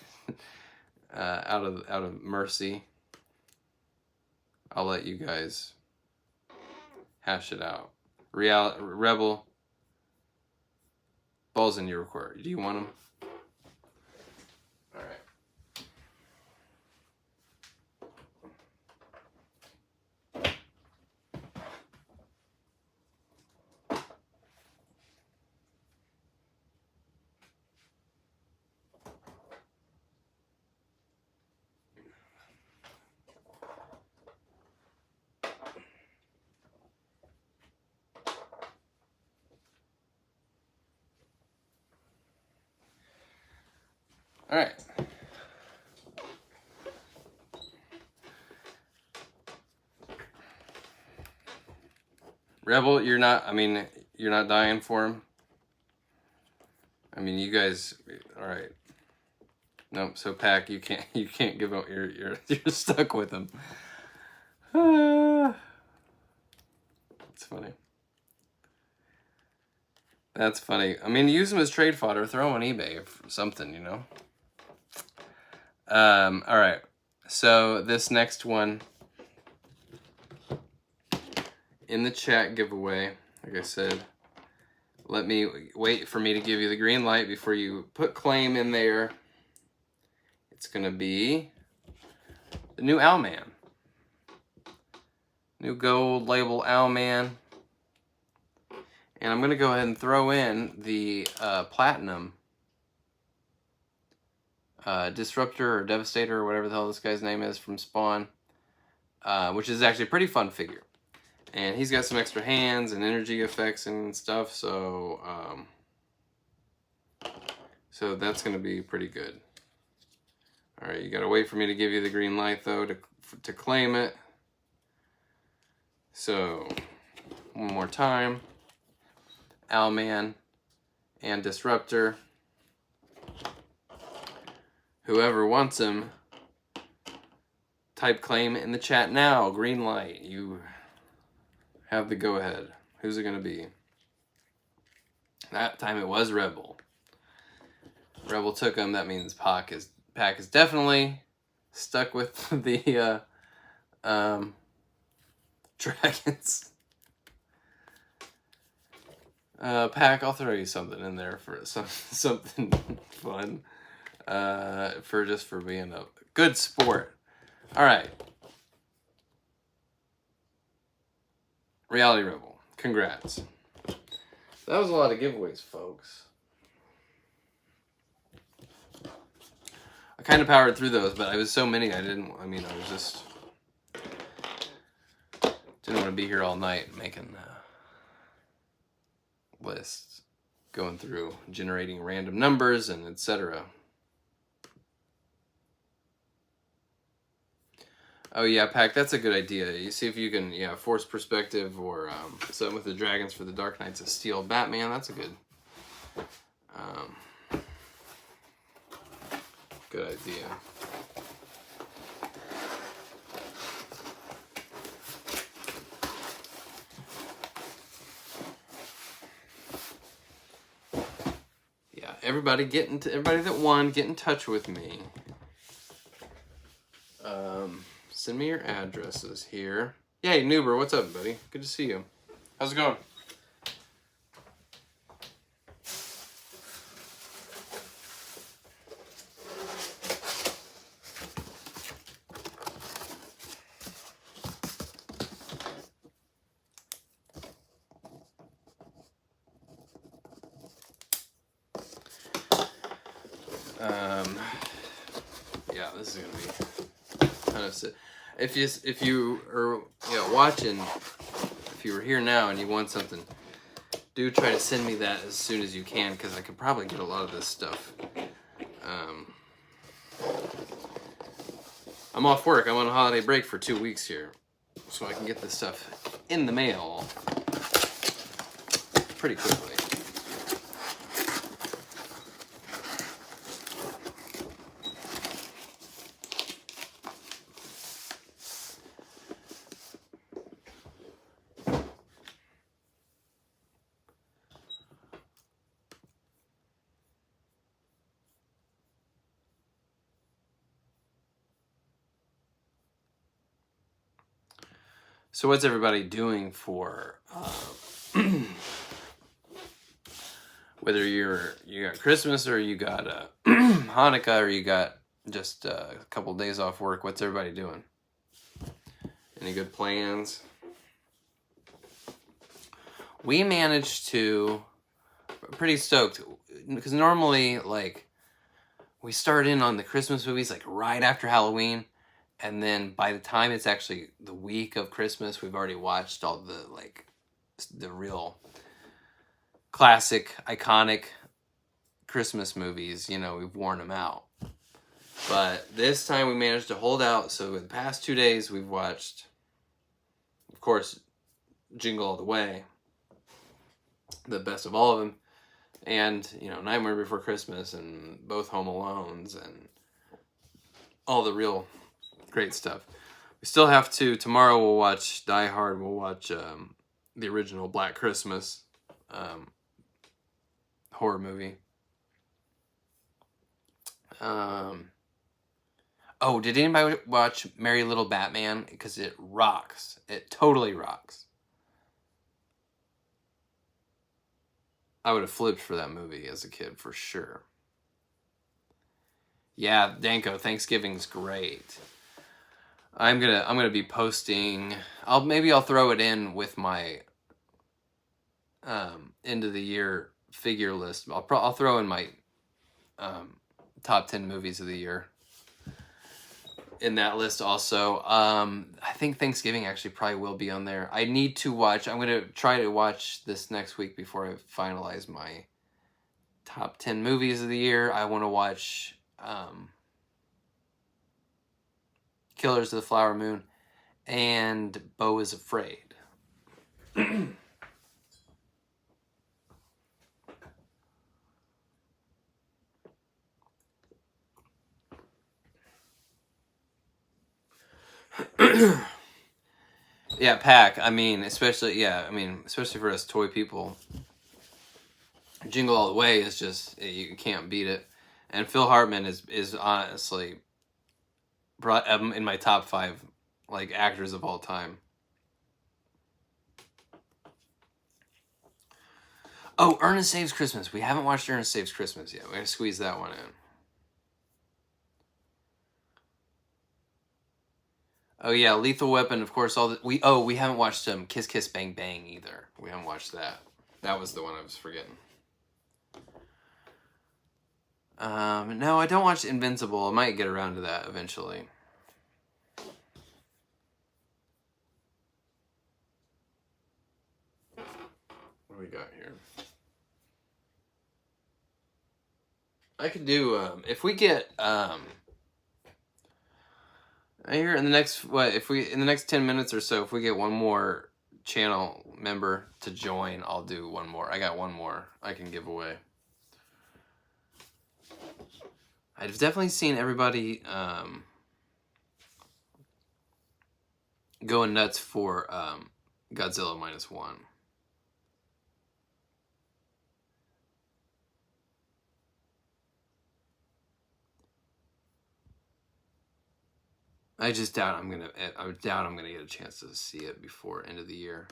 [SPEAKER 1] out of mercy, I'll let you guys hash it out. Rebel, balls in your court. Do you want him? All right. All right. Rebel, you're not. I mean, you're not dying for him. I mean, you guys. All right. Nope. So Pack, you can't give up. You're stuck with him. It's funny. That's funny. I mean, use them as trade fodder. Throw them on eBay or something, you know. All right. So this next one in the chat giveaway, like I said, wait for me to give you the green light before you put claim in there. It's gonna be the new Owlman, new gold label Owlman. And I'm going to go ahead and throw in the Platinum Disruptor or Devastator or whatever the hell this guy's name is from Spawn, which is actually a pretty fun figure. And he's got some extra hands and energy effects and stuff, so so that's going to be pretty good. All right, you got to wait for me to give you the green light, though, to claim it. So, one more time. Owlman and Disruptor. Whoever wants him, type claim in the chat now. Green light. You have the go ahead. Who's it going to be? That time it was Rebel. Rebel took him. That means Pack is definitely stuck with the dragons. Pack, I'll throw you something in there for something fun. For being a good sport. All right. Reality Rebel. Congrats. That was a lot of giveaways, folks. I kind of powered through those, but I was so many I was just didn't want to be here all night making lists, going through, generating random numbers and etc. Oh yeah, Pack, that's a good idea. You see if you can, force perspective or something with the dragons for the Dark Knights of Steel Batman. That's a good, good idea. Everybody that won, get in touch with me. Send me your addresses here. Hey, Noober, what's up, buddy? Good to see you. How's it going? Yeah, this is gonna be kind of sick. If you are watching, if you were here now and you want something, do try to send me that as soon as you can, because I could probably get a lot of this stuff. I'm off work. I'm on a holiday break for 2 weeks here, so I can get this stuff in the mail pretty quickly. So what's everybody doing for whether you got Christmas or you got Hanukkah or you got just a couple days off work? What's everybody doing? Any good plans? We managed to, pretty stoked, because normally, like, we start in on the Christmas movies, like, right after Halloween, and then by the time it's actually the week of Christmas, we've already watched all the, like, the real classic, iconic Christmas movies. You know, we've worn them out. But this time we managed to hold out, so in the past 2 days, we've watched, of course, Jingle All the Way, the best of all of them, and, you know, Nightmare Before Christmas, and both Home Alones, and all the real great stuff. We still have to, tomorrow we'll watch Die Hard, we'll watch the original Black Christmas horror movie. Oh, did anybody watch Merry Little Batman? Because it rocks. It totally rocks. I would have flipped for that movie as a kid for sure. Yeah, Danko, Thanksgiving's great. I'm gonna be posting. Maybe I'll throw it in with my end of the year figure list. I'll throw in my top 10 movies of the year in that list also. I think Thanksgiving actually probably will be on there. I need to watch. I'm gonna try to watch this next week before I finalize my top 10 movies of the year. I want to watch Killers of the Flower Moon and Beau is Afraid. Yeah, Pack. I mean, especially for us toy people, Jingle All the Way is just, you can't beat it. And Phil Hartman is honestly brought in my top 5 like actors of all time. Oh, Ernest Saves Christmas. We haven't watched Ernest Saves Christmas yet. We're gonna squeeze that one in. Oh yeah, Lethal Weapon. Of course, we haven't watched Kiss Kiss Bang Bang either. We haven't watched that. That was the one I was forgetting. No, I don't watch Invincible. I might get around to that eventually. What do we got here? I could do if we get here in the next in the next 10 minutes or so, if we get one more channel member to join, I'll do one more. I got one more I can give away. I've definitely seen everybody going nuts for Godzilla -1. I doubt I'm gonna get a chance to see it before end of the year.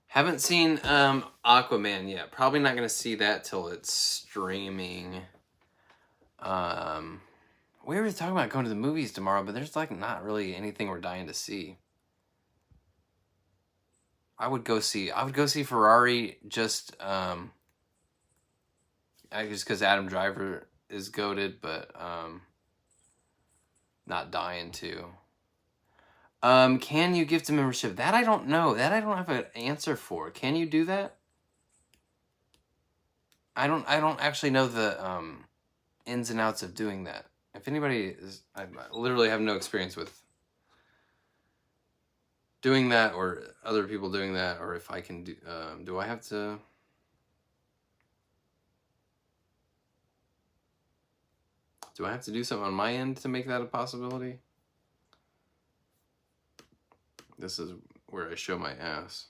[SPEAKER 1] Haven't seen Aquaman yet. Probably not gonna see that till it's streaming. We were talking about going to the movies tomorrow, but there's like not really anything we're dying to see. I would go see Ferrari just because Adam Driver is goated, but not dying to. Can you gift a membership? That I don't know. That I don't have an answer for. Can you do that? I don't actually know the ins and outs of doing that. If anybody is, I literally have no experience with doing that or other people doing that, or if I can do I have to? Do I have to do something on my end to make that a possibility? This is where I show my ass.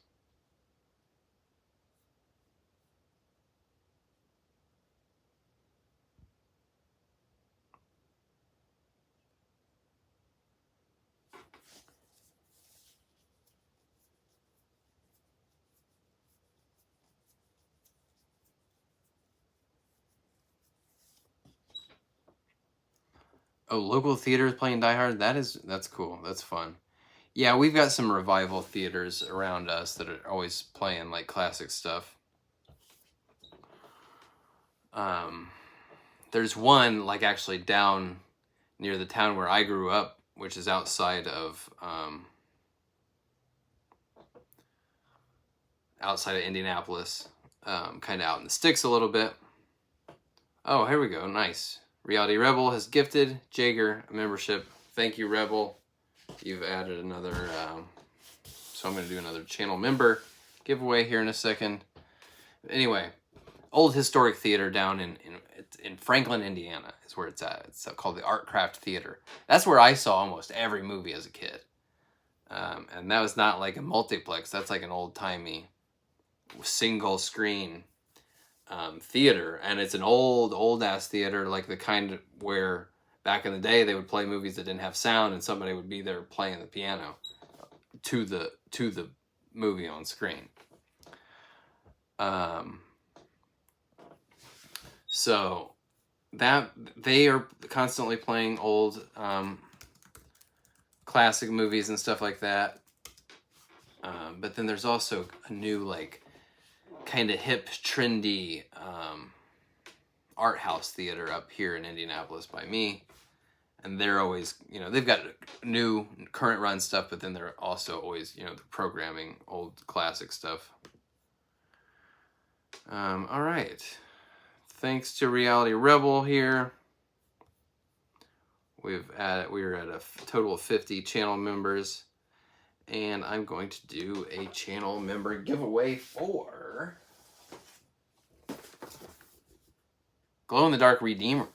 [SPEAKER 1] Oh, local theaters playing Die Hard? That's cool. That's fun. Yeah, we've got some revival theaters around us that are always playing like classic stuff. There's one like actually down near the town where I grew up, which is outside of Indianapolis, kind of out in the sticks a little bit. Oh, here we go. Nice. Reality Rebel has gifted Jager a membership. Thank you, Rebel. You've added another. So I'm going to do another channel member giveaway here in a second. Anyway, old historic theater down in Franklin, Indiana is where it's at. It's called the Art Craft Theater. That's where I saw almost every movie as a kid. And that was not like a multiplex. That's like an old-timey single screen theater. And it's an old-ass theater, like the kind where back in the day they would play movies that didn't have sound and somebody would be there playing the piano to the movie on screen. So that they are constantly playing old classic movies and stuff like that. But then there's also a new like kind of hip, trendy art house theater up here in Indianapolis by me. And they're always, they've got new current run stuff, but then they're also always, they're programming old classic stuff. All right. Thanks to Reality Rebel here. We're at a total of 50 channel members. And I'm going to do a channel member giveaway for Glow-in-the-Dark Redeemer.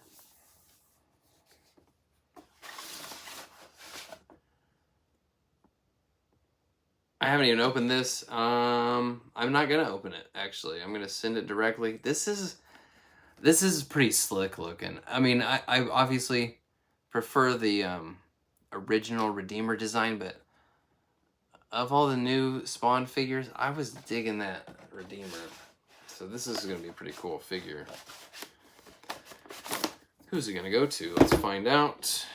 [SPEAKER 1] I haven't even opened this. I'm not gonna open it, actually. I'm gonna send it directly. This is pretty slick looking. I mean, I obviously prefer the original Redeemer design, but of all the new Spawn figures, I was digging that Redeemer. So this is gonna be a pretty cool figure. Who's it gonna go to? Let's find out.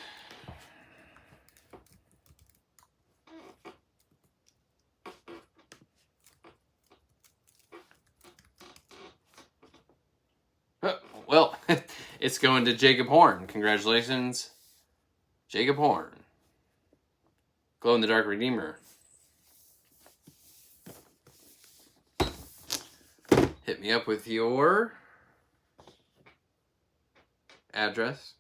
[SPEAKER 1] Well, it's going to Jacob Horn. Congratulations, Jacob Horn. Glow-in-the-Dark Redeemer. Hit me up with your address.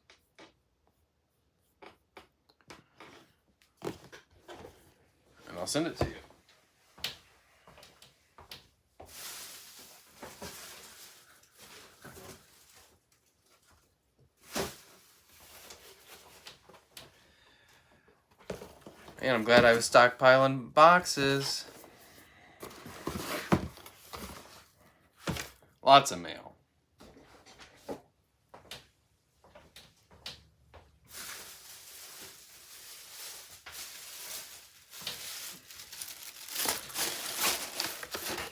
[SPEAKER 1] And I'll send it to you. And I'm glad I was stockpiling boxes. Lots of mail.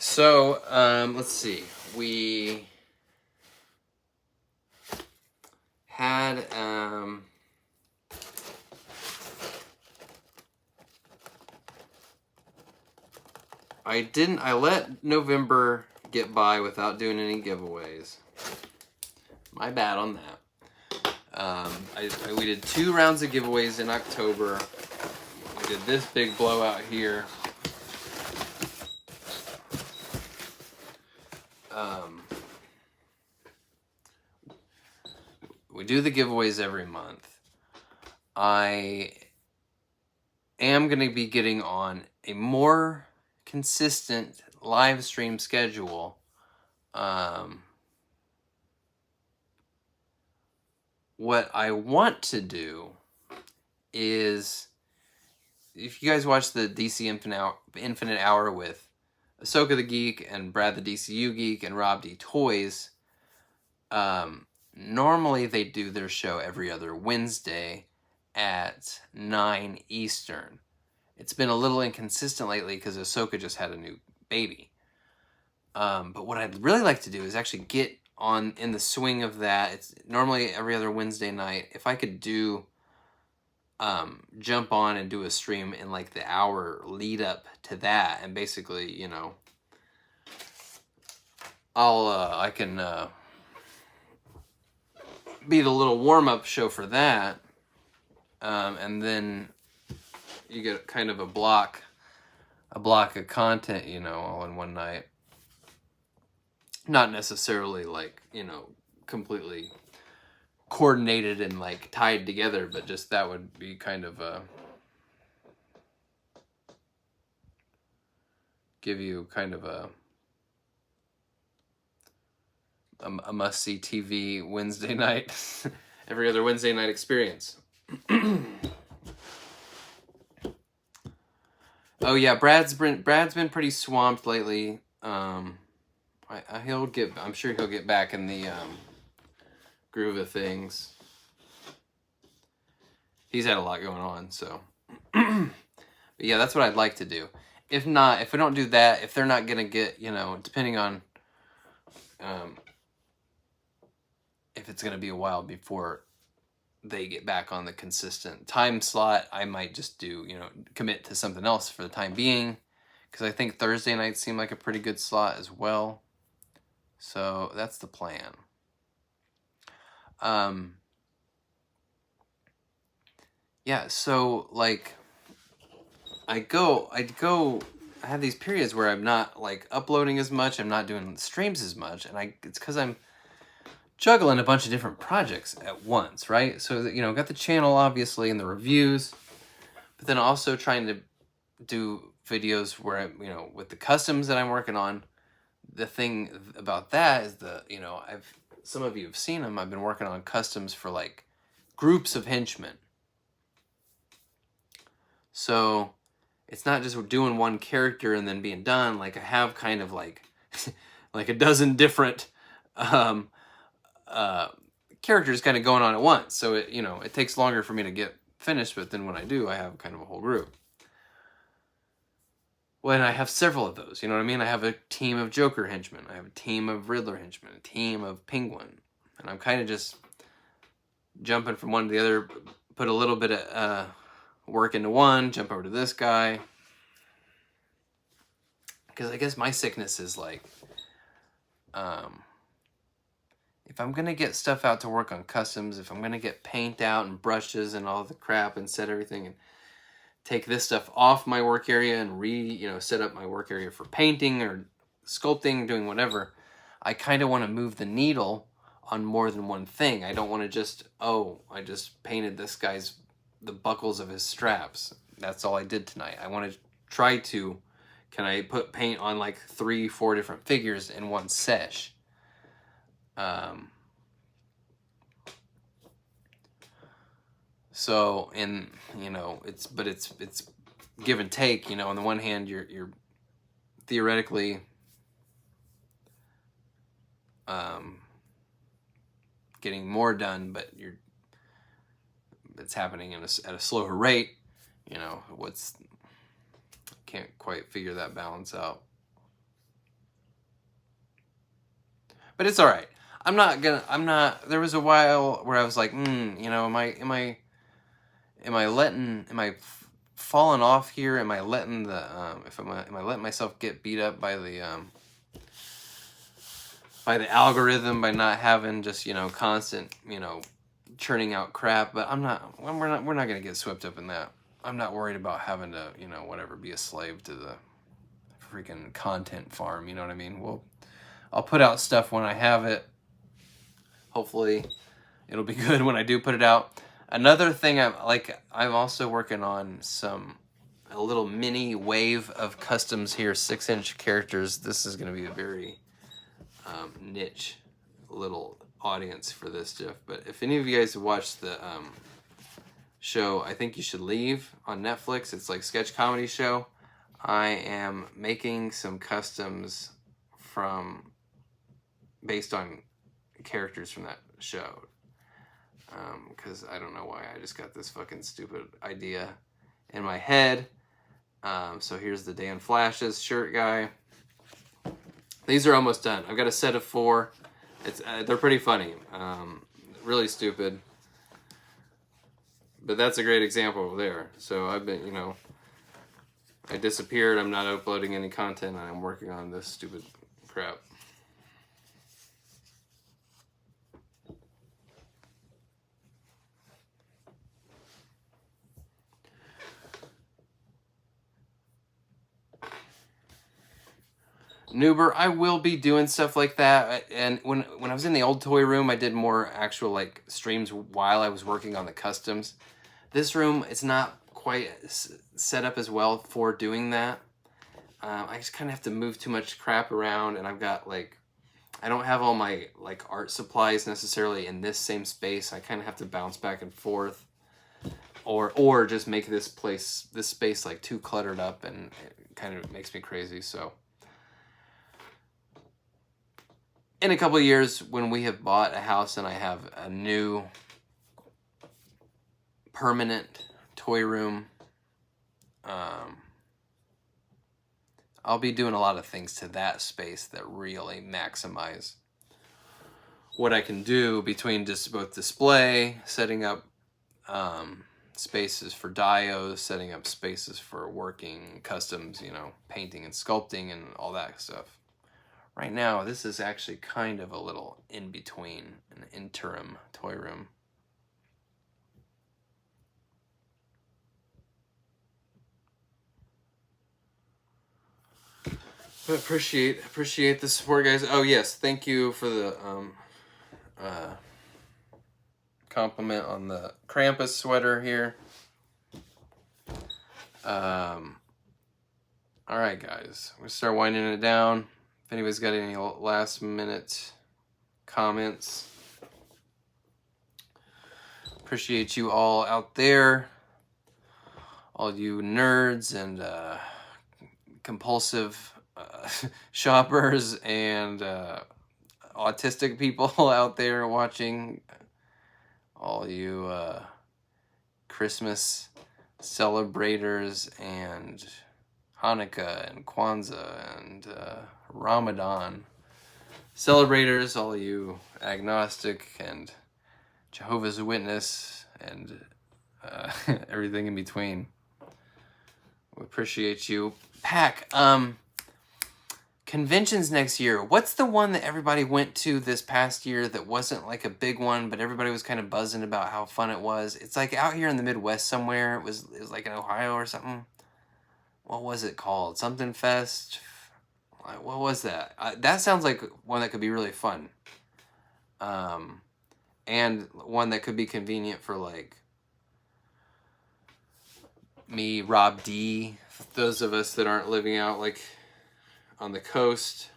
[SPEAKER 1] So, let's see. We had, I let November get by without doing any giveaways. My bad on that. We did 2 rounds of giveaways in October. We did this big blowout here. We do the giveaways every month. I am going to be getting on a more consistent live stream schedule. What I want to do is, if you guys watch the DC Infinite Hour with Ahsoka the Geek and Brad the DCU Geek and Rob D Toys, normally they do their show every other Wednesday at 9 Eastern. It's been a little inconsistent lately because Ahsoka just had a new baby. But what I'd really like to do is actually get on in the swing of that. It's normally every other Wednesday night. If I could do jump on and do a stream in like the hour lead up to that, and basically, you know, I can be the little warm up show for that, and then you get kind of a block of content, you know, all in one night. Not necessarily like, you know, completely coordinated and like tied together, but just that would be kind of give you kind of a must-see TV Wednesday night, every other Wednesday night experience. Oh yeah, Brad's been pretty swamped lately. I'm sure he'll get back in the groove of things. He's had a lot going on, so. But yeah, that's what I'd like to do. If not, if we don't do that, if they're not gonna get, you know, depending on if it's gonna be a while before they get back on the consistent time slot, I might just do, you know, commit to something else for the time being, because I think Thursday nights seem like a pretty good slot as well. So that's the plan. Yeah, so like I have these periods where I'm not like uploading as much, I'm not doing streams as much, and it's because I'm juggling a bunch of different projects at once, right? So that, you know, got the channel obviously and the reviews, but then also trying to do videos where I'm, you know, with the customs that I'm working on. The thing about that is you know, some of you have seen them. I've been working on customs for like groups of henchmen. So it's not just doing one character and then being done. Like I have kind of like like a dozen different characters kind of going on at once. So it, you know, it takes longer for me to get finished, but then when I do, I have kind of a whole group. Well, and I have several of those, you know what I mean? I have a team of Joker henchmen, I have a team of Riddler henchmen, a team of Penguin, and I'm kind of just jumping from one to the other, put a little bit of work into one, jump over to this guy. Because I guess my sickness is like, if I'm going to get stuff out to work on customs, if I'm going to get paint out and brushes and all the crap and set everything and take this stuff off my work area and set up my work area for painting or sculpting, doing whatever, I kind of want to move the needle on more than one thing. I don't want to just, I just painted the buckles of his straps. That's all I did tonight. I want to try to, can I put paint on like 3-4 different figures in one sesh? So, and you know, it's give and take, you know. On the one hand, you're theoretically getting more done, but it's happening at a slower rate, you know. Can't quite figure that balance out, but it's all right. There was a while where I was like, you know, am I falling off here? Am I letting am I letting myself get beat up by the algorithm by not having just, you know, constant, you know, churning out crap? But we're not going to get swept up in that. I'm not worried about having to, you know, whatever, be a slave to the freaking content farm, you know what I mean? Well, I'll put out stuff when I have it. Hopefully it'll be good when I do put it out. Another thing I'm also working on a little mini wave of customs here, 6-inch characters. This is going to be a very niche little audience for this, Jeff. But if any of you guys have watched the show, I Think You Should Leave on Netflix, it's like sketch comedy show. I am making some customs based on characters from that show. Because I don't know why, I just got this fucking stupid idea in my head. So here's the Dan Flashes shirt guy. These are almost done. I've got a set of 4. They're pretty funny. Really stupid. But that's a great example there. So I've been, you know, I disappeared. I'm not uploading any content. I'm working on this stupid crap. Noober, I will be doing stuff like that. And when I was in the old toy room, I did more actual like streams while I was working on the customs. This room, it's not quite set up as well for doing that. I just kind of have to move too much crap around, and I've got like, I don't have all my like art supplies necessarily in this same space. I kind of have to bounce back and forth, or just make this space like too cluttered up, and it kind of makes me crazy. So in a couple of years, when we have bought a house and I have a new permanent toy room, I'll be doing a lot of things to that space that really maximize what I can do between just both display, setting up spaces for dios, setting up spaces for working customs, you know, painting and sculpting and all that stuff. Right now, this is actually kind of a little in between, an interim toy room. But appreciate the support, guys. Oh yes, thank you for the compliment on the Krampus sweater here. All right, guys, we start winding it down. If anybody's got any last minute comments, appreciate you all out there, all you nerds and compulsive shoppers and autistic people out there watching, all you Christmas celebrators and Hanukkah and Kwanzaa and Ramadan celebrators, all you agnostic and Jehovah's Witness and everything in between. We appreciate you. Pack, conventions next year. What's the one that everybody went to this past year that wasn't like a big one, but everybody was kind of buzzing about how fun it was? It's like out here in the Midwest somewhere. It was like in Ohio or something. What was it called? Something Fest? What was that? That sounds like one that could be really fun. And one that could be convenient for like me, Rob D, those of us that aren't living out like on the coast.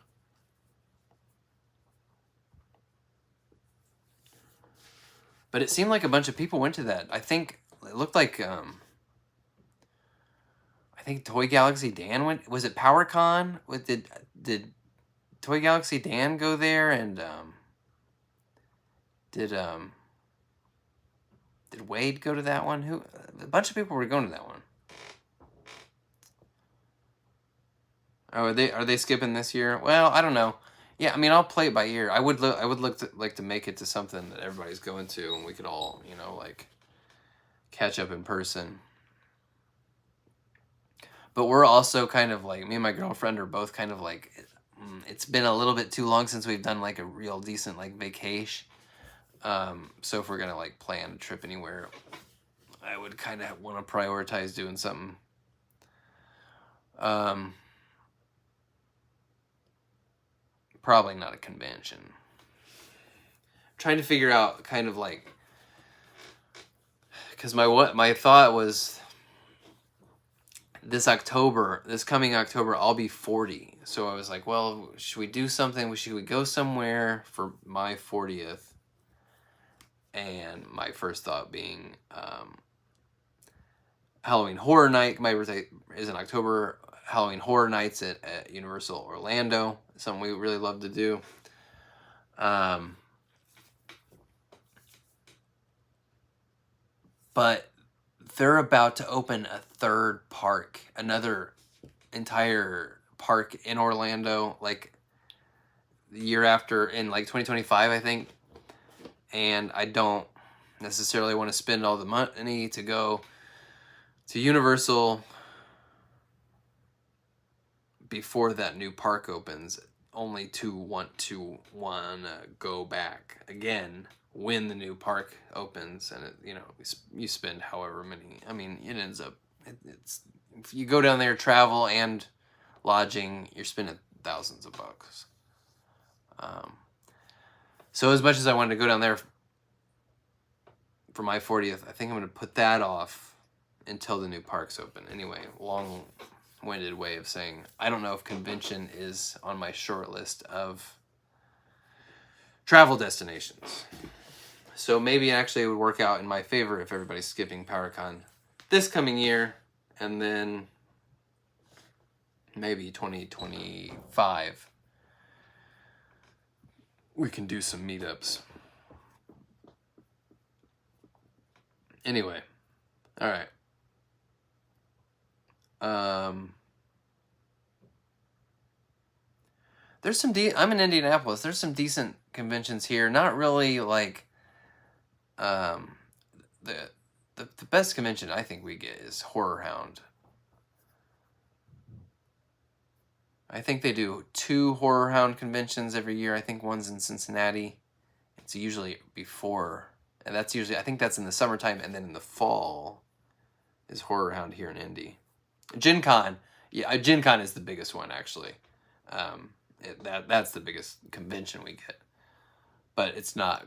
[SPEAKER 1] But it seemed like a bunch of people went to that. I think it looked like I think Toy Galaxy Dan went. Was it PowerCon? Did Toy Galaxy Dan go there? And did Wade go to that one? A bunch of people were going to that one. Oh, are they skipping this year? Well, I don't know. Yeah, I mean, I'll play it by ear. I would like to make it to something that everybody's going to, and we could all, you know, like catch up in person. But we're also kind of like, me and my girlfriend are both kind of like, it's been a little bit too long since we've done like a real decent like vacation. So if we're gonna like plan a trip anywhere, I would kind of want to prioritize doing something. Probably not a convention. I'm trying to figure out kind of like, because my thought was this coming October, I'll be 40. So I was like, well, should we do something? Should we go somewhere for my 40th? And my first thought being Halloween Horror Night. My birthday is in October. Halloween Horror Nights at Universal Orlando. Something we really love to do. But they're about to open a third park, another entire park in Orlando, like the year after, in like 2025, I think. And I don't necessarily want to spend all the money to go to Universal before that new park opens, only to wanna go back again when the new park opens. And you spend however many. I mean, it ends up it's if you go down there, travel and lodging, you're spending thousands of bucks. So as much as I wanted to go down there for my 40th, I think I'm going to put that off until the new parks open. Anyway, long-winded way of saying I don't know if convention is on my short list of travel destinations. So maybe actually it would work out in my favor if everybody's skipping PowerCon this coming year, and then maybe 2025 we can do some meetups. Anyway, all right. There's some I'm in Indianapolis. There's some decent conventions here. Not really like the best convention I think we get is Horror Hound. I think they do 2 Horror Hound conventions every year. I think one's in Cincinnati. It's usually before, and that's usually, I think that's in the summertime, and then in the fall is Horror Hound here in Indy. Gen Con, yeah, Gen Con is the biggest one actually. That's the biggest convention we get, but it's not.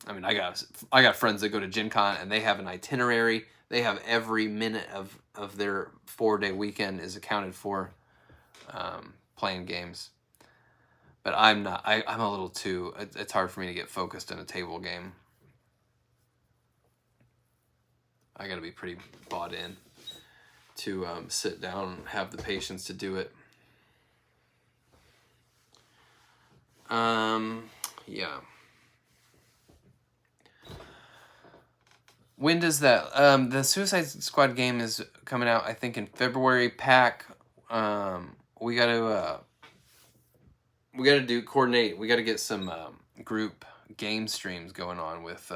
[SPEAKER 1] I mean, I got friends that go to Gen Con and they have an itinerary. They have every minute of their 4-day weekend is accounted for playing games. But I'm not. I'm a little too. It's hard for me to get focused in a table game. I got to be pretty bought in to sit down and have the patience to do it. Yeah. When does that? The Suicide Squad game is coming out, I think, in February. Pack. We gotta coordinate. We gotta get some group game streams going on with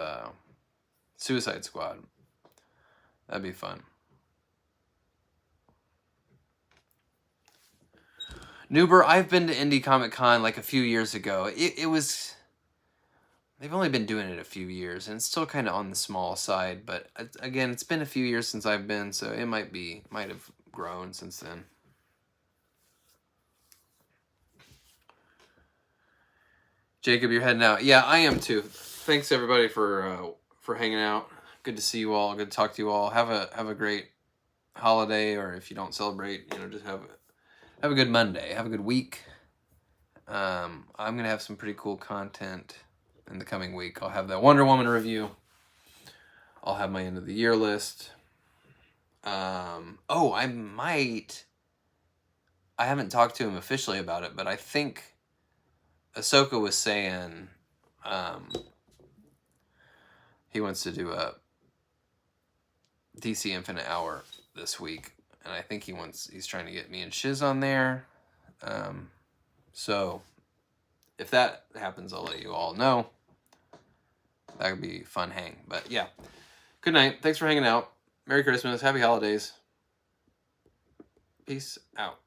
[SPEAKER 1] Suicide Squad. That'd be fun. Nuber, I've been to Indie Comic Con like a few years ago. It was. They've only been doing it a few years, and it's still kind of on the small side. But again, it's been a few years since I've been, so it might have grown since then. Jacob, you're heading out. Yeah, I am too. Thanks everybody for hanging out. Good to see you all. Good to talk to you all. Have a great holiday, or if you don't celebrate, just have a good Monday. Have a good week. I'm gonna have some pretty cool content in the coming week. I'll have that Wonder Woman review. I'll have my end of the year list. I haven't talked to him officially about it, but I think Ahsoka was saying he wants to do a DC Infinite Hour this week, and I think he's trying to get me and Shiz on there. So if that happens, I'll let you all know. That could be a fun hang. But yeah, good night. Thanks for hanging out. Merry Christmas. Happy holidays. Peace out.